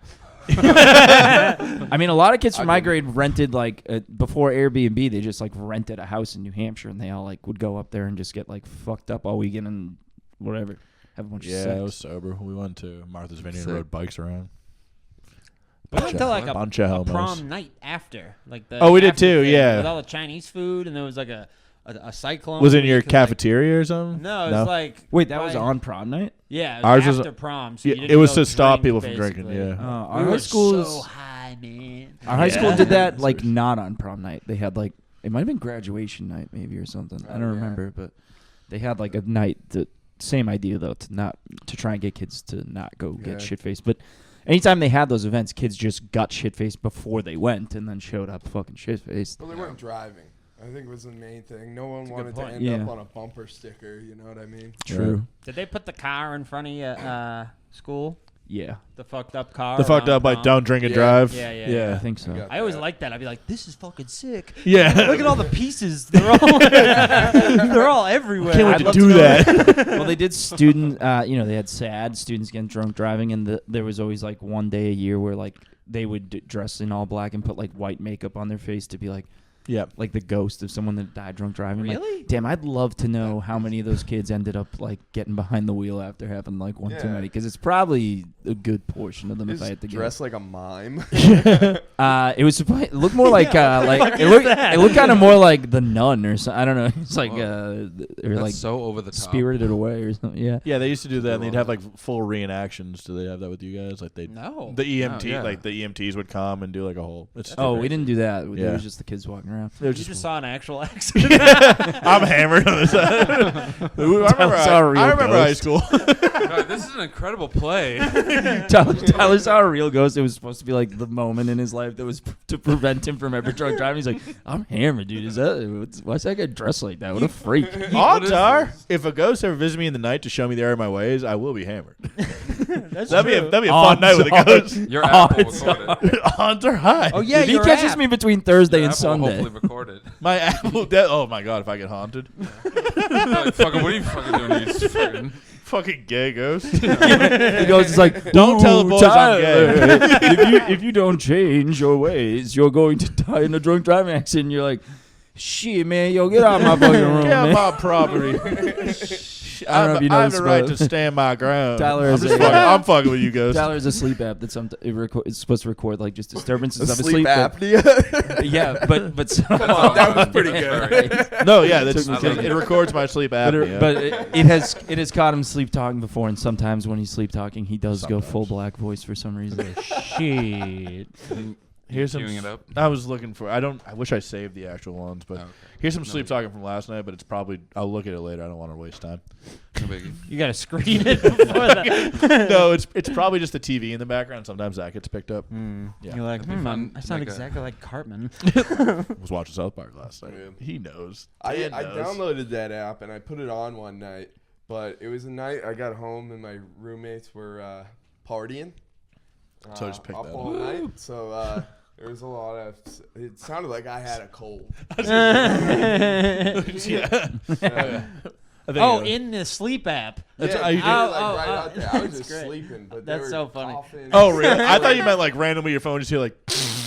I mean, a lot of kids from my grade rented like before Airbnb. They just like rented a house in New Hampshire, and they all like would go up there and just get like fucked up all weekend and whatever, have a bunch of Yeah, sex. I was sober. We went to Martha's Vineyard and Sick. rode bikes around. We went to like a Bunch of homos. prom night after. Like the Oh, we did after too, thing yeah. With all the Chinese food, and there was like a cyclone. Was it in where your you could, like- cafeteria or something? No, it was like Wait, that was by- on prom night. Yeah, it Ours was was- after prom. So Yeah, you didn't it was go to stop drink, people from drinking. basically. Yeah. Our We high were school so high, man. Our high school Yeah. did that like not on prom night. They had like it might have been graduation night maybe or something. I don't yeah. remember, but they had like a night that same idea though to try and get kids to not go Yeah. get shit faced. But anytime they had those events, kids just got shit faced before they went and then showed up fucking shit faced. Well, they weren't driving. I think was the main thing. No one a good wanted to point. end Yeah. up on a bumper sticker. You know what I mean? True. Did they put the car in front of your school? Yeah. The fucked up car. The fucked around up like prom? don't drink and Yeah. drive. Yeah. I think so. got I always that. liked that. I'd be like, "This is fucking sick. Yeah. Look at all the pieces. They're all they're all everywhere." Can't wait I'd to love do know that. Well, they did student. They had sad students getting drunk driving, and there was always like one day a year where like they would dress in all black and put like white makeup on their face to be like Yep. the ghost of someone that died drunk driving. Like, Really? damn, I'd love to know how many of those kids ended up like getting behind the wheel after having like one too Yeah. many, because it's probably a good portion of them if I had to guess. dressed like a mime. It was it looked more like it looked kind of more like The Nun or something. I don't know. It's like or That's like so over the top. Spirited Away or something. Yeah. Yeah, they used to do that, and they'd have like full reenactions. Do they have that with you guys? Like they, No. the EMT, yeah. like the EMTs would come and do like a whole. It's Oh, we didn't do that. It Yeah. was just the kids walking around. They were You just, just saw an actual accident. I'm hammered on this. I remember high school. God, this is an incredible play. Tyler saw a real ghost. It was supposed to be like the moment in his life that was to prevent him from ever drunk driving. He's like, I'm hammered, dude. Why's that guy dressed like that? What a freak. Odds is are, this? if a ghost ever visits me in the night to show me the error of my ways, I will be hammered. That's That'd be a true. fun night with a ghost. Your app will Odds record it. Odds are high. Oh yeah, If he your catches app. me between Thursday Your and app will Sunday. hopefully record it. My Apple. Oh my god, if I get haunted, Like, fucking, what are you fucking doing? You fucking fucking gay ghost. The ghost is like, Don't tell the boys I'm gay. Tyler, if you don't change your ways, you're going to die in a drunk driving accident. And you're like, shit, man, yo, get out of my fucking room, Get out man. my property. I don't know if you I have noticed, the right but- to stand my ground. Tyler I'm, is just a- fucking, I'm fucking with you, ghost. Tyler's a sleep app that it's supposed to record like just disturbances A of a sleep sleep apnea. Yeah, but That was pretty good. Right. No, yeah, that's, I love it it. records my sleep apnea. But it has caught him sleep talking before, and sometimes when he's sleep talking, he does go full black voice for some reason. Shit. Here's some. queuing it up. I was looking for. I wish I saved the actual ones, but Oh, okay. here's some sleep talking from last night. But it's probably. I'll look at it later. I don't want to waste time. No biggie. You gotta screen it before that. No, it's probably just the TV in the background. Sometimes that gets picked up. Yeah. You're like, That'd be fun. I sound Like a- exactly like Cartman. I was watching South Park last night. Yeah. He knows. I Dan knows. downloaded that app and I put it on one night, but it was a night I got home and my roommates were partying. So I just picked up that all up. night. So there was a lot of. It sounded like I had a cold. Yeah. I think Oh, it- in the sleep app. That's yeah, how you they do were, it. like, right Oh, out there. I was that's just great. sleeping, but That's they were so funny. coughing. Oh, really? I thought you meant like randomly your phone just hear like.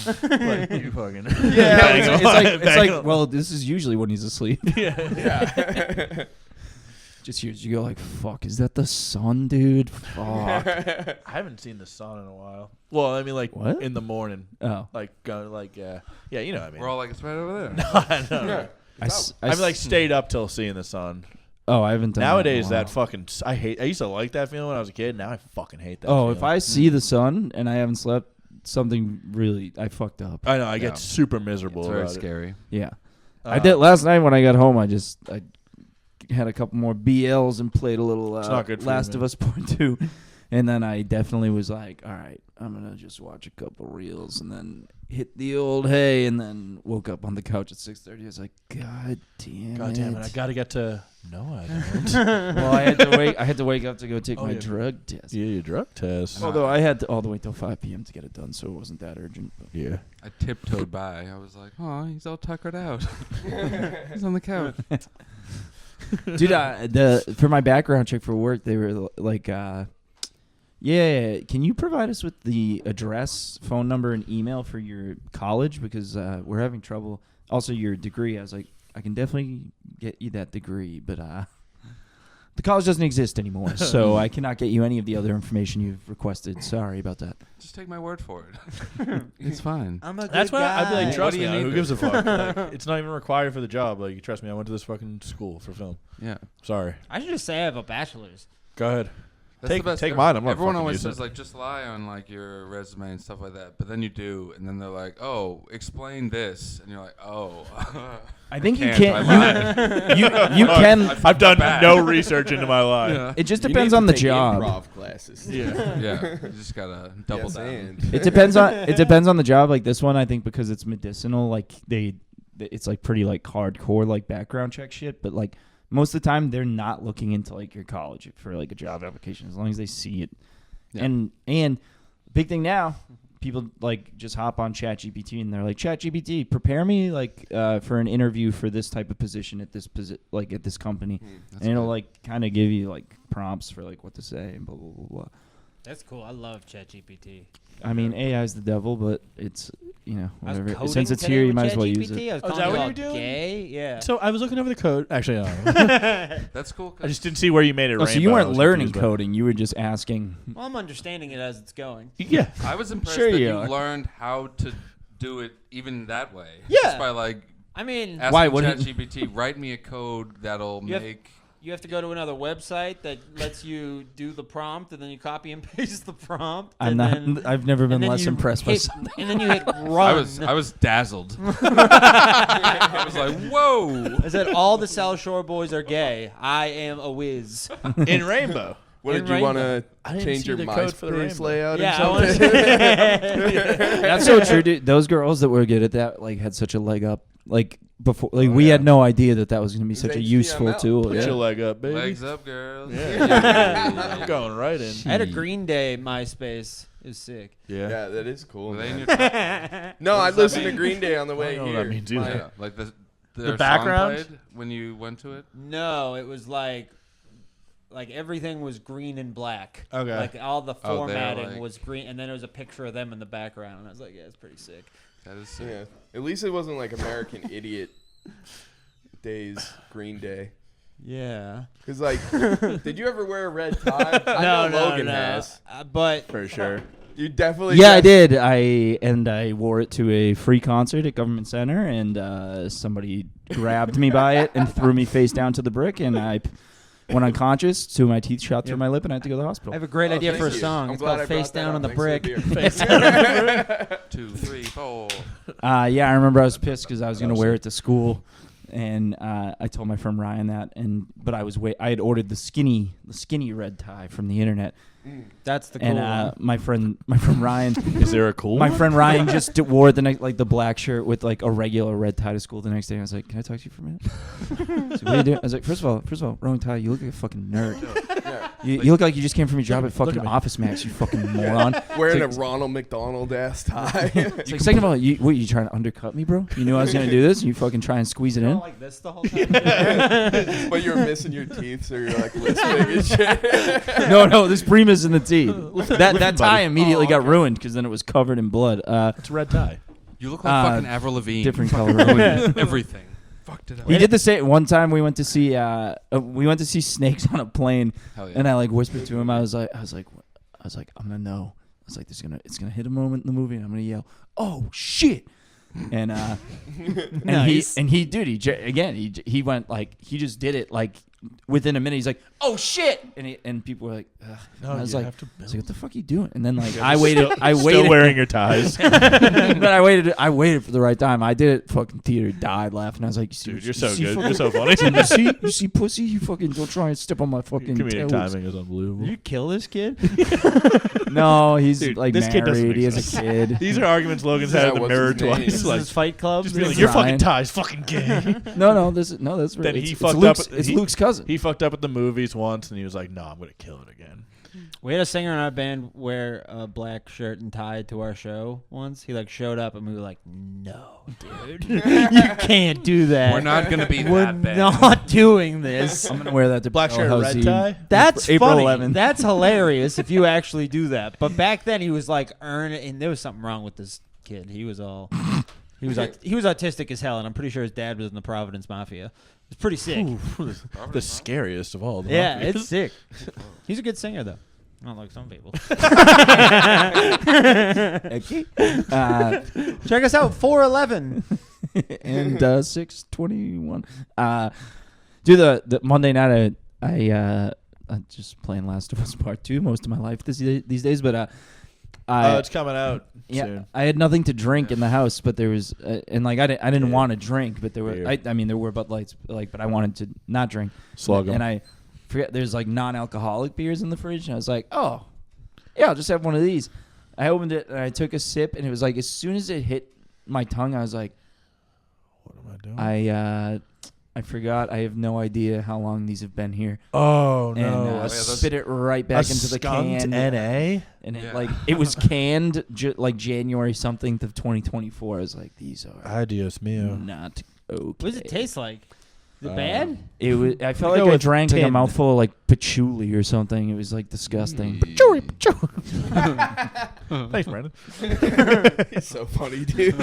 Like, you fucking it's like well, this is usually when he's asleep. Yeah. Just hears you go like, fuck, is that the sun, dude? Fuck. I haven't seen the sun in a while. Well, I mean, like What? in the morning. Oh. Like going like yeah, you know what I mean. We're all like, it's right over there. No, I know. Yeah. I've like stayed up till seeing the sun. Oh, I haven't done Nowadays, that, in a that fucking I used to like that feeling when I was a kid. Now I fucking hate that. while. Oh, feeling. if I see the sun and I haven't slept, something really I fucked up. I know I Yeah. get super miserable. It's very about scary. Yeah. I did last night when I got home. I had a couple more BLs and played a little It's not good for Last you, of Us Part 2. And then I definitely was like, all right, I'm going to just watch a couple reels and then hit the old hay, and then woke up on the couch at 6:30. I was like, God damn it. I gotta get to. No, I don't. Well, I had to wake up to go take my drug test. Yeah, your drug test. Although I had to all the way till 5 p.m. to get it done, so it wasn't that urgent. But. Yeah. I tiptoed by. I was like, oh, he's all tuckered out. He's on the couch. Dude, for my background check for work, they were like, yeah, can you provide us with the address, phone number, and email for your college? Because we're having trouble. Also, your degree. I was like, I can definitely get you that degree, but the college doesn't exist anymore, so I cannot get you any of the other information you've requested. Sorry about that. Just take my word for it. It's fine. I'm a good That's why I'd be like, guy. trust do me. you need Who this? gives a fuck? Like, it's not even required for the job. Like, trust me. I went to this fucking school for film. Yeah. Sorry. I should just say I have a bachelor's. Go ahead. That's Take- the best. take mine, I'm not Everyone fucking always using says it. like just lie on like your resume and stuff like that, but then you do, and then they're like, "Oh, explain this," and you're like, "Oh." I think you can't. can't. You can. I've done bad. no research into my life. Yeah. It just You depends need on to the take job. Improv classes. Yeah. Yeah, you just gotta double Yes, down. and. It depends on the job. Like this one, I think because it's medicinal, like it's like pretty like hardcore like background check shit. But like most of the time, they're not looking into like your college for like a job application as long as they see it. Yeah. And big thing now, people like just hop on ChatGPT and they're like, ChatGPT, prepare me like for an interview for this type of position at this at this company, and it'll good. like kind of give you like prompts for like what to say and blah blah blah blah. That's cool. I love ChatGPT. I mean, AI is the devil, but it's I was whatever. coding Since it's today here, you with might as well use ChatGPT. it. I was Oh, is calling that it what all you're doing? gay. Yeah. So I was looking over the code. Actually, no. That's cool. 'cause I just didn't see where you made it. Oh, so you rainbow. I weren't was learning confused by it. coding; you were just asking. Well, I'm understanding it as it's going. Yeah. I was impressed Sure that you you are. learned how to do it even that way. Yeah. Just by like I mean, asking Why, what ChatGPT, write me a code that'll You have- make. you have to go to another website that lets you do the prompt, and then you copy and paste the prompt. I'm and not. Then, I've never been and then less you impressed by hit- something. And then you hit run. I was dazzled. I was like, whoa. I said all the South Shore boys are gay. I am a whiz. In rainbow. What In did you want I to didn't change see your the code for the MySpace rainbow. layout Yeah, I or wanna something? That's so true, dude. Those girls that were good at that like had such a leg up. Like before, like we had no idea that was going to be such a useful HTML. tool. Put Yeah. your leg up, baby. Legs up, girls. Yeah. I'm going right in. I had a Green Day MySpace. It was sick. Yeah. Yeah, that is cool. Were they in man. your top? No, I does that listened to mean? Green Day on the way I don't know here. what that means either. Yeah, like their background? song played when you went to it. No, it was like everything was green and black. Okay. Like all the Oh, they're formatting like- was green, and then there was a picture of them in the background. And I was like, yeah, it's pretty sick. That is sick. Yeah. At least it wasn't like American Idiot Days Green Day. Yeah. Because, like, did you ever wear a red tie? I know Logan has. But For sure. You definitely Yeah, I did. did. I wore it to a free concert at Government Center, and somebody grabbed me by it and threw me face down to the brick, and I went unconscious. Two of my teeth shot through my lip, and I had to go to the I hospital. have a great idea thank for a you. song. I'm It's glad called I Face brought that Down up. on the Thanks for the Brick. beer. 2, 3, 4. Yeah, I remember I was pissed because I was going to wear it to school, and I told my friend Ryan that, but I had ordered the skinny red tie from the internet, That's the cool and one. my friend Ryan. Is there a cool My one? friend Ryan just wore the like the black shirt with like a regular red tie to school the next day. I was like, "Can I talk to you for a minute?" He's like, what are you doing? I was like, first of all, wrong tie. You look like a fucking nerd. Yeah. You look like you just came from your job at look fucking at me. Office Max. You fucking moron. Wearing a It's Ronald McDonald ass tie. It's like, second of all, you trying to undercut me, bro? You knew I was gonna do this, and you fucking try and squeeze it You in. don't like this the whole time? But you're missing your teeth, so you're like lisping and shit. No, there's Primus in the teeth. That tie buddy. immediately got ruined because then it was covered in blood. It's a red tie. You look like fucking Avril Lavigne. Different color. Everything. Fucked it up. We did the same one time. We went to see snakes on a plane, Hell yeah. and I like whispered to him. I was like, I'm gonna know. I was like, it's gonna hit a moment in the movie, and I'm gonna yell, "Oh shit!" And Nice. he went like he just did it like within a minute. He's like, "Oh shit!" And people were like, ugh. No, I was you like, have to build. "What the fuck are you doing?" And then like I waited Still wearing your ties. but I waited for the right time. I did it. Fucking theater died laughing. I was like, Dude, you're so see good. fucking- You're so funny. you see pussy? You fucking don't try and step on my fucking Comedic toes. timing is unbelievable. Did you kill this kid? No, he's Dude, like this kid doesn't married. make He has sense. a kid. These are arguments Logan's had in the What's mirror his name? twice. This Like, is Fight Club. just be like, your Ryan. fucking tie's fucking gay. No, that's Then really. he It's fucked Luke's, up- It's he- Luke's cousin. He fucked up at the movies once, and he was like, "No, I'm gonna kill it again." We had a singer in our band wear a black shirt and tie to our show once. He like showed up and we were like, "No, dude, you can't do that. We're not gonna be We're that bad. not doing this." I'm gonna wear that to Black shirt, Dalhousie. red tie. That's April funny. 11th. That's hilarious if you actually do that. But back then he was like and there was something wrong with this kid. He was autistic as hell, and I'm pretty sure his dad was in the Providence Mafia. It's pretty sick. The scariest of all. The Yeah, mafias. it's sick. He's a good singer though. Not like some people. Check us out, 411. And 621. Do the Monday night. I'm just playing Last of Us Part 2 most of my life these days, but It's coming out soon. I had nothing to drink in the house, but there was and like I didn't want to drink, but there were Beer. I mean there were Bud Lights, like, but I wanted to not drink. Slug 'em. And I forget there's like non-alcoholic beers in the fridge, and I was like, oh yeah, I'll just have one of these. I opened it and I took a sip, and it was like as soon as it hit my tongue, I was like, What am I doing? I forgot. I have no idea how long these have been here. Oh And no! spit it right back into the can. NA. And Yeah. it was canned like January something of 2024. I was like, these are Adios mio. not okay. What does it taste like? Is it bad? It was. I felt Go like I with drank like a 10. mouthful of like patchouli or something. It was like disgusting. Thanks, Brandon. It's so funny, dude.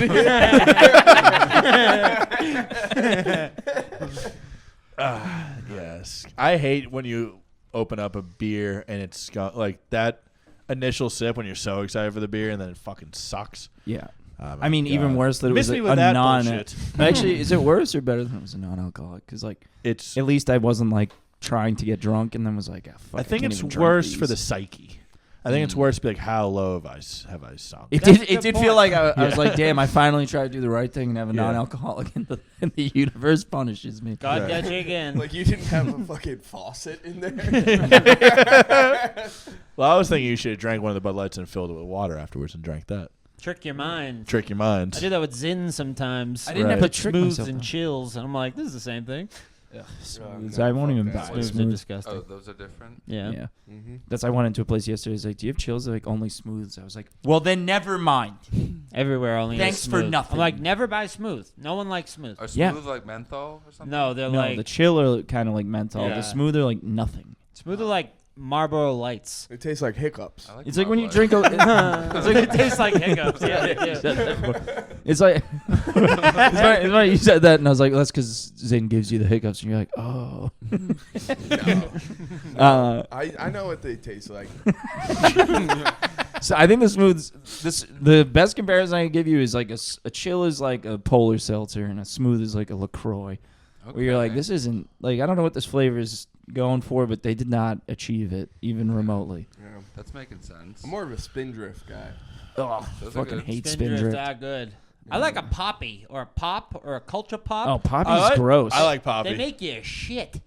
Yes. I hate when you open up a beer and it's got like that initial sip when you're so excited for the beer and then it fucking sucks. Yeah. Oh my I mean, even God. worse that it Miss was me a with that non. bullshit. Actually, is it worse or better than it was a non-alcoholic? Because like It's. at least I wasn't like trying to get drunk and then was like, fuck, I think can't it's even drink worse for the these. psyche. I think it's worse to be like, how low have I sunk? It That's did. a It good did point. feel like I was like, damn! I finally tried to do the right thing and have a Yeah. non-alcoholic, and the universe punishes me. God Right. got you again. Like you didn't have a fucking faucet in there. Well, I was thinking you should have drank one of the Bud Lights and filled it with water afterwards and drank that. Trick your mind. Trick your mind. I do that with Zin sometimes. I didn't Right. have to Put trick smooths myself. and chills, and I'm like, this is the same thing. Smooths. I won't even buy Smooths are smooths. disgusting. Oh, those are different. Yeah. Yeah. Mm-hmm. That's I went into a place yesterday. It's like, do you have chills? They're like only smooths. I was like, well then never mind. Everywhere only. Thanks is for smooth. nothing. I'm like, never buy smooth. No one likes smooth. Are Yeah. smooth like menthol or something? No, they're No, like the chill are kind of like menthol. Yeah. The smooth are like nothing. smooth are like Marlboro Lights. It tastes like hiccups. I like It's like when you Marlboro. drink a. It's like it tastes like hiccups. Yeah, they do. It's like it's funny you said that, and I was like, well, that's because Zane gives you the hiccups, and you're like, oh. I know what they taste like. So I think the smooths, the best comparison I can give you is like a chill is like a polar seltzer, and a smooth is like a LaCroix. Okay. Where you're like, this isn't like I don't know what this flavor is going for, but they did not achieve it even remotely. Yeah. That's making sense. I'm more of a Spindrift guy. Oh, Those are fucking good. hate Spindrift Spindrift. are good. I like a poppy or a pop or a culture pop. Oh, Poppy's gross. I like They Poppy. make you shit.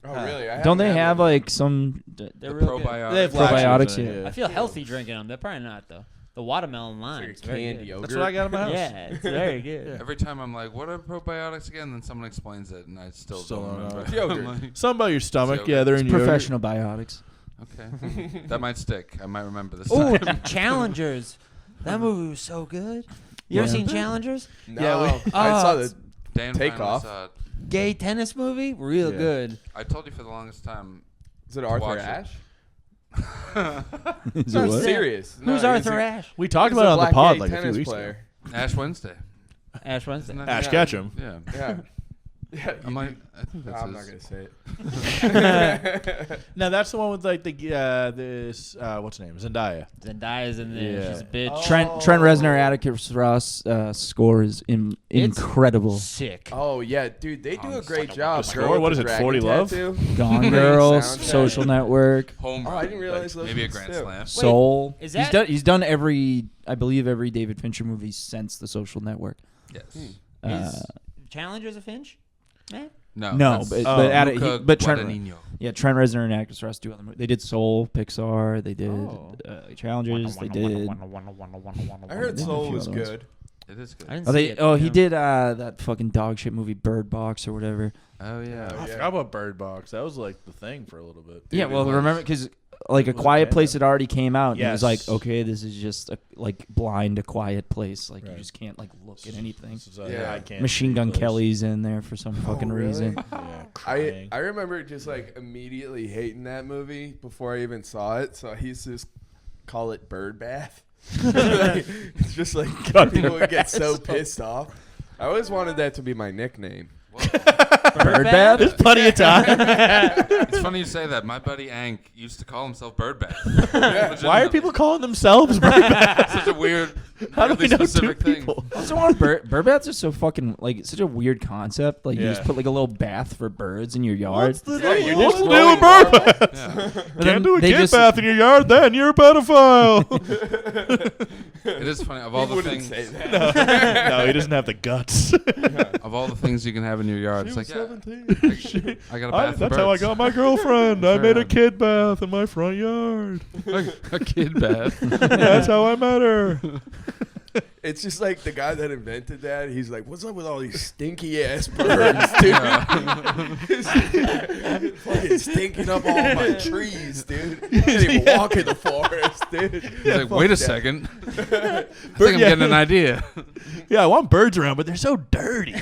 Oh, really? I Don't they haven't had have one. like some? They're The real good. probiotics. They have Probiotics, lactose in it, yeah. I feel healthy drinking them. They're probably not though. The watermelon lime. It's like a candy yogurt. That's what I got in my house. Yeah, it's very good. Every time I'm like, what are probiotics again? Then someone explains it, and I still Still don't don't know. remember. It's yogurt. I'm like, Something about your stomach. It's Yeah, they're in yogurt. Professional biotics. okay, that might stick. I might remember this Oh, time. Challengers. That movie was so good. You ever Yeah. seen Challengers? No, Yeah, I saw it's the Dan Take finally off. saw it. Gay tennis movie? Real Yeah. good. I told you for the longest time. Is it Arthur Watch it. Ashe? Is No, it what? serious. Who's No, Arthur he's a- Ashe? We talked he's about it a on the black pod gay like a few tennis weeks player. ago. Ash Wednesday. Ash Wednesday. Isn't that- Ash Ketchum. Yeah. Yeah. Yeah, I think that's I'm not his. gonna say it. No, that's the one with like this what's her name? Zendaya. Zendaya's in there. Yeah. She's a bitch. Oh. Trent Reznor, Atticus Ross score is incredible. Sick. Oh yeah, dude, they do a great job. The score? Girl with What the is it, dragon 40 Love? tattoo. Gone Girl, Soundtrack. Social Network, Home Oh, run. I didn't realize those maybe a ones grand too. slam. Soul. is He's that- done every, I believe, every David Fincher movie since The Social Network. Yes. Is Challengers a Finch? Man. No. No, that's but Trent Guadagnino. Reznor and Atticus Ross do other movies. They did Soul, Pixar. They did Oh. Challengers. They did. I heard They did a Soul few was other ones. good. It is good. I didn't Oh, see it. he Yeah. did that fucking dog shit movie Bird Box or whatever. Oh yeah. Oh, I yeah. forgot about Bird Box. That was like the thing for a little bit. Yeah, well, was. remember because like A Was it Quiet banned Place then? had already came out, and it was Yes. like, okay, this is just a blind A Quiet Place. Like Right. you just can't like look at anything. This is, Yeah. I can't Machine see Gun place. Kelly's in there for some fucking really? reason. Yeah, crying. I remember just like immediately hating that movie before I even saw it, so I used to just call it Bird Bath. Like, it's just like people would get so pissed off. I always wanted that to be my nickname. Bird Bath? There's plenty of time. It's funny you say that. My buddy Ank used to call himself Birdbath. Why are people calling themselves Bird Bath? Such a weird, How do weirdly we know two specific thing. people? Also, on bird baths are so fucking like it's such a weird concept. Like you Yeah. just put like a little bath for birds in your yard. What's Yeah, you're what's just the deal with growing Bird Bath? Yeah. But then Can't do a they kid just- bath in your yard, then you're a pedophile. It is funny. Of all the wouldn't things, say that. No, he doesn't have the guts. of all the things you can have in your yard, it's like, yeah, 17. I got a bath. for That's how I birds. got my girlfriend. I Sure. made a kid bath in my front yard. a kid bath. That's how I met her. It's just like the guy that invented that. He's like, "What's up with all these stinky ass birds, dude? Fucking stinking up all my trees, dude. I can't even walk in the forest, dude." He's like, wait a second. I think I'm yeah. getting an idea. Yeah, I want birds around, but they're so dirty.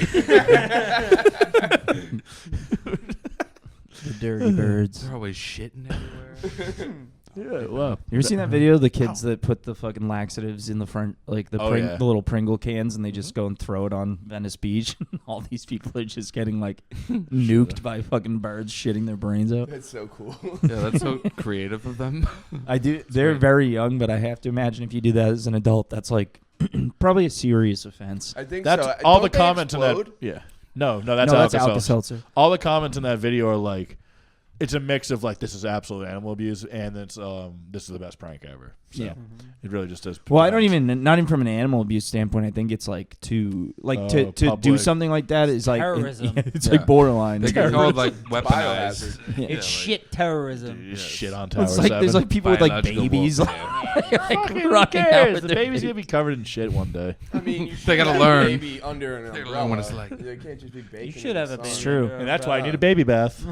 The dirty birds. They're always shitting everywhere. Yeah, wow. You ever seen that video of the kids that put the fucking laxatives in the front, like the Oh, yeah. the little Pringle cans, and they just go and throw it on Venice Beach? All these people are just getting like nuked by fucking birds shitting their brains out. That's so cool. Yeah, that's so creative of them. I do. They're great. very young, but I have to imagine if you do that as an adult, that's like probably a serious offense. I think That's so. all Don't the they comments in explode? that. Yeah. No, that's no, that's Alka-Seltzer. Alka-Seltzer. All the comments in that video are like, it's a mix of like, this is absolute animal abuse, and it's this is the best prank ever. So Yeah. it really just does. Well, I don't even, not even from an animal abuse standpoint. I think it's like to do public. something like that is like Terrorism. it's Yeah. like borderline. They get called like weaponized. Biohazard. Yeah. It's shit terrorism. Just shit on Well, Tower it's like 7. there's like people with like Biological babies warfare. like rocking out with The their baby's gonna baby. be covered in shit one day. I mean, you They should gotta have learn. a baby under an They gotta umbrella. learn what it's like. They can't just be baking. You should have a baby. It's true. under And that's why I need a umbrella. baby bath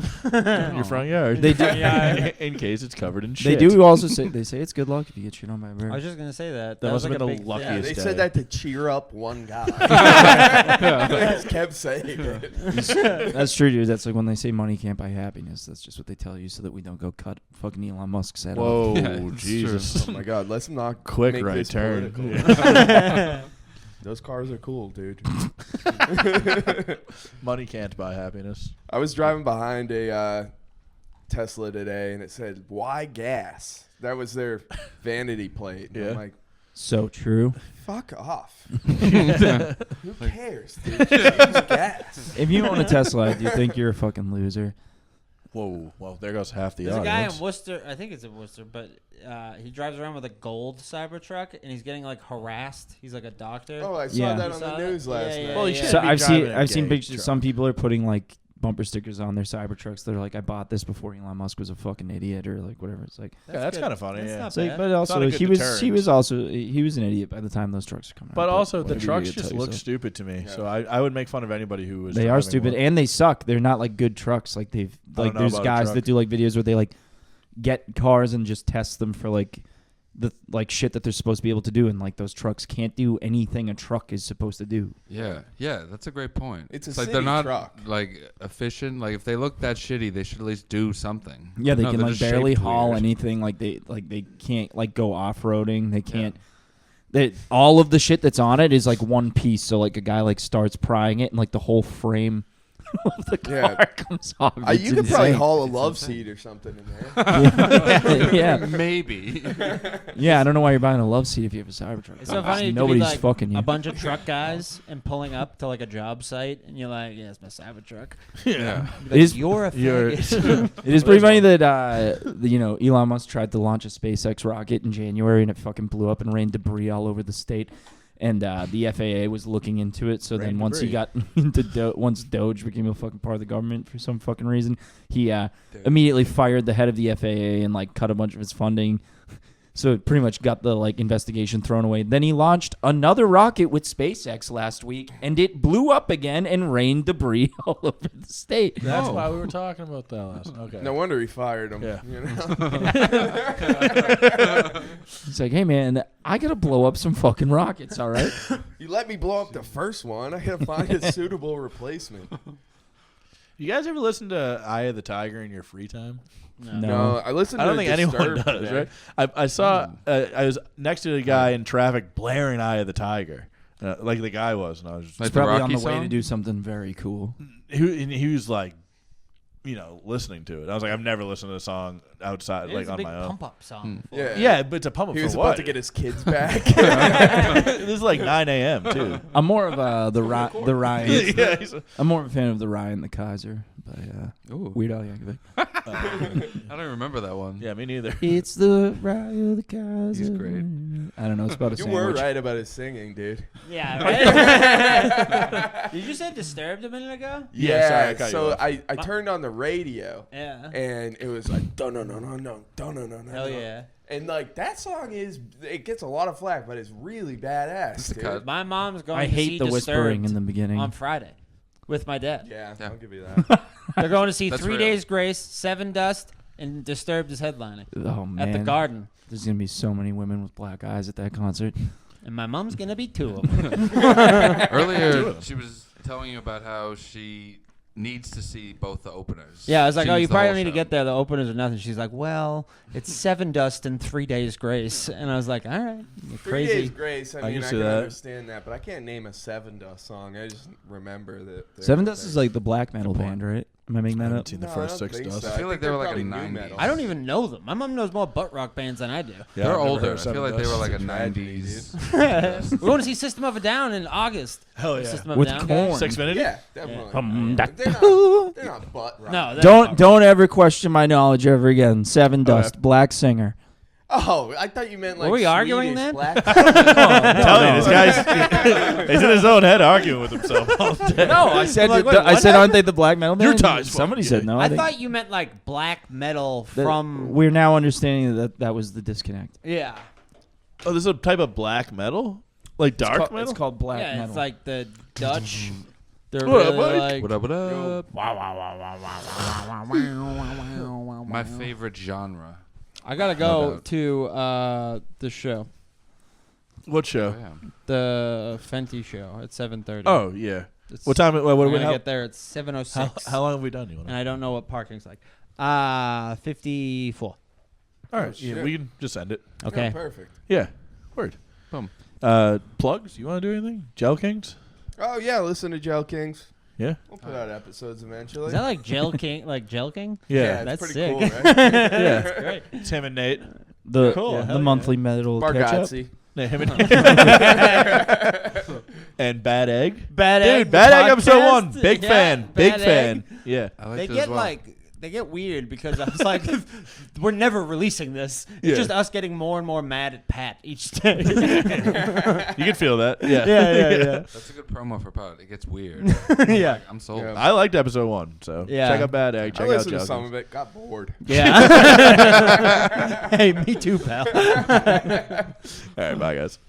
in your front yard. They do. in case it's covered in They shit. do also say it's good luck if you get shit on by a bird. I was just gonna say that. That was must have like been a the big Yeah, luckiest they day. said that to cheer up one guy. They just kept saying it. That's true, dude. That's like when they say money can't buy happiness. That's just what they tell you so that we don't go cut fucking Elon Musk's head off. Whoa, Yeah, it's Jesus! Oh my God, let's not Quick make right this turn. political. Those cars are cool, dude. Money can't buy happiness. I was driving behind a Tesla today, and it said, "Why gas?" That was their vanity plate. And Yeah. I'm like, So true. fuck off. Who cares, dude? Just use gas. If you own a Tesla, do you think you're a fucking loser? Whoa, well, there goes half the There's a guy audience. in Worcester. I think it's in Worcester, but he drives around with a gold Cybertruck, and he's getting like harassed. He's like a doctor. Oh, I saw Yeah. that You on saw the that? news last Yeah, night. yeah, Well, he yeah. should So be I've driving a seen gay pictures. truck. Some people are putting like bumper stickers on their Cybertrucks. They're like, I bought this before Elon Musk was a fucking idiot, or like whatever. It's like, Yeah, that's good. kind of funny. That's Yeah. not it's like, bad. but not also a good he was an idiot by the time those trucks are coming out. But also, the whatever you trucks gotta just tell look yourself. stupid to me. Yeah. So I would make fun of anybody who was. They are driving stupid one. and they suck. They're not like good trucks. Like they've like know there's about a guys truck. that do like videos where they like get cars and just test them for like the like shit that they're supposed to be able to do, and like those trucks can't do anything a truck is supposed to do. Yeah, that's a great point. It's a like city they're not truck. like efficient. Like if they look that shitty, they should at least do something. Yeah, they No, can they're like just barely shaped haul weird. anything. Like they can't like go off roading. They can't. that all of the shit that's on it is like one piece. So like a guy like starts prying it, and like the whole frame of the car comes off. You could probably haul a love seat or something in there. Yeah, maybe. Yeah, I don't know why you're buying a love seat if you have a Cybertruck. It's so funny. Nobody's like fucking you. A bunch of truck guys and pulling up to like a job site, and you're like, "Yeah, it's my Cybertruck." Yeah. Like, you're a faggot. It is pretty funny that Elon Musk tried to launch a SpaceX rocket in January, and it fucking blew up and rained debris all over the state. And the FAA was looking into it. So then once he got into once Doge became a fucking part of the government for some fucking reason, he immediately fired the head of the FAA and like cut a bunch of his funding. So it pretty much got the like investigation thrown away. Then he launched another rocket with SpaceX last week, and it blew up again and rained debris all over the state. That's why we were talking about that last. Okay. No wonder he fired him. Yeah. You know? He's like, hey man, I gotta blow up some fucking rockets, all right? You let me blow up the first one. I gotta find a suitable replacement. You guys ever listen to Eye of the Tiger in your free time? No, I listened. I don't to think anyone Disturbed does, today. right? I saw. I was next to a guy in traffic blaring "Eye of the Tiger," like the guy was, and I was just Like He's the probably Rocky on the way song? to do something very cool. he was like, listening to it. I was like, I've never listened to a song outside, It like was a on big my own. pump up song. Yeah. Yeah, but it's a pump up He for was what? about to get his kids back. This is like 9 a.m. too. I'm more of the Ryan. Yeah, he's I'm more of a fan of the Ryan the Kaiser by Ooh. Weird Al Yankovic. I don't remember that one. yeah, me neither. It's the Ryan the Kaiser. He's great. I don't know. It's about a You sandwich. were right about his singing, dude. Yeah, right? Did you say Disturbed a minute ago? Yeah, sorry, I cut you so off. I turned on the radio Yeah. and it was like no. Hell yeah. And like that song it gets a lot of flack, but it's really badass. a Dude. cut. My mom's going I to see hate the whispering Disturbed in the beginning. on Friday with my dad. Yeah, Yeah. I'll give you that. They're going to see That's 3 real. Days Grace, Seven Dust, and Disturbed is headlining Oh man, at the Garden. There's gonna be so many women with black eyes at that concert. And my mom's going to be 2 of them. Earlier, she was telling you about how she needs to see both the openers. Yeah, I was like, She oh, needs you the probably whole don't need to show. get there. The openers or nothing. She's like, well, it's Seven Dust and 3 Days Grace. And I was like, all right, you're 3 Days crazy. Grace. I I mean, can I see can that. understand that, but I can't name a Seven Dust song. I just remember that. Seven Dust is like the black metal band, right? Am I making I that haven't up? seen the No, first I don't 6 think dust. so. I feel like think they were they're like a probably new 90s. metal. I don't even know them. My mom knows more butt rock bands than I do. Yeah, They're I've never older. heard I of feel like Seven they were Dust. like a Tragedy, 90s. We're going to see System of a Down in August. Hell yeah. System of With a Down Korn. guys? 6 minutes. Yeah, definitely. They're not butt rock. No, they're not. Don't ever question my knowledge ever again. Seven Dust, black singer. Oh, I thought you meant like. Were we arguing Swedish then? Black. I'm telling you, this guy's he's in his own head arguing with himself all day. No, I said Like, wait, I what said aren't they the black metal band? Your time's Somebody fucking said no. I think thought you meant like black metal that- from. We're now understanding that was the disconnect. Yeah. Oh, this is a type of black metal, like dark metal. It's called black Yeah, metal. it's like the Dutch. They're What up, really buddy? like. What up, what Yo. up? My favorite genre. I gotta No go doubt. to the show, What show? Oh, yeah. the Fenty show at 7:30. Oh yeah. It's, What time? What We're do we gonna how, get there at 7:06. how long have we done? You And I don't know what parking's like. 54. All right, Oh, yeah, shit. we can just end it. Okay. Oh, perfect. Yeah, word. Boom. Plugs? You want to do anything? Gel Kings? Oh yeah, listen to Gel Kings. Yeah. We'll put out episodes eventually. Is that like Gel King? Like Gel King? Yeah. it's That's pretty sick. cool, right? Yeah. Great. It's him and Nate. the Cool, hell the yeah. monthly metal catch up. Bargazzi. No, him and and Bad Egg. Bad Dude, Egg, Bad the Egg episode podcast. 1. Big Yeah, fan. Big Bad fan. Egg. Yeah. I like They it as get well. like they get weird because I was like, we're never releasing this. It's Yeah. just us getting more and more mad at Pat each day. You can feel that. Yeah. yeah. That's a good promo for pod. It gets weird. Yeah. Like, I'm sold. Yeah. I liked episode 1, so Yeah. check out Bad Egg. I Check out listened to Gel some Kings. of it. Got bored. Yeah. Hey, me too, pal. All right, bye guys.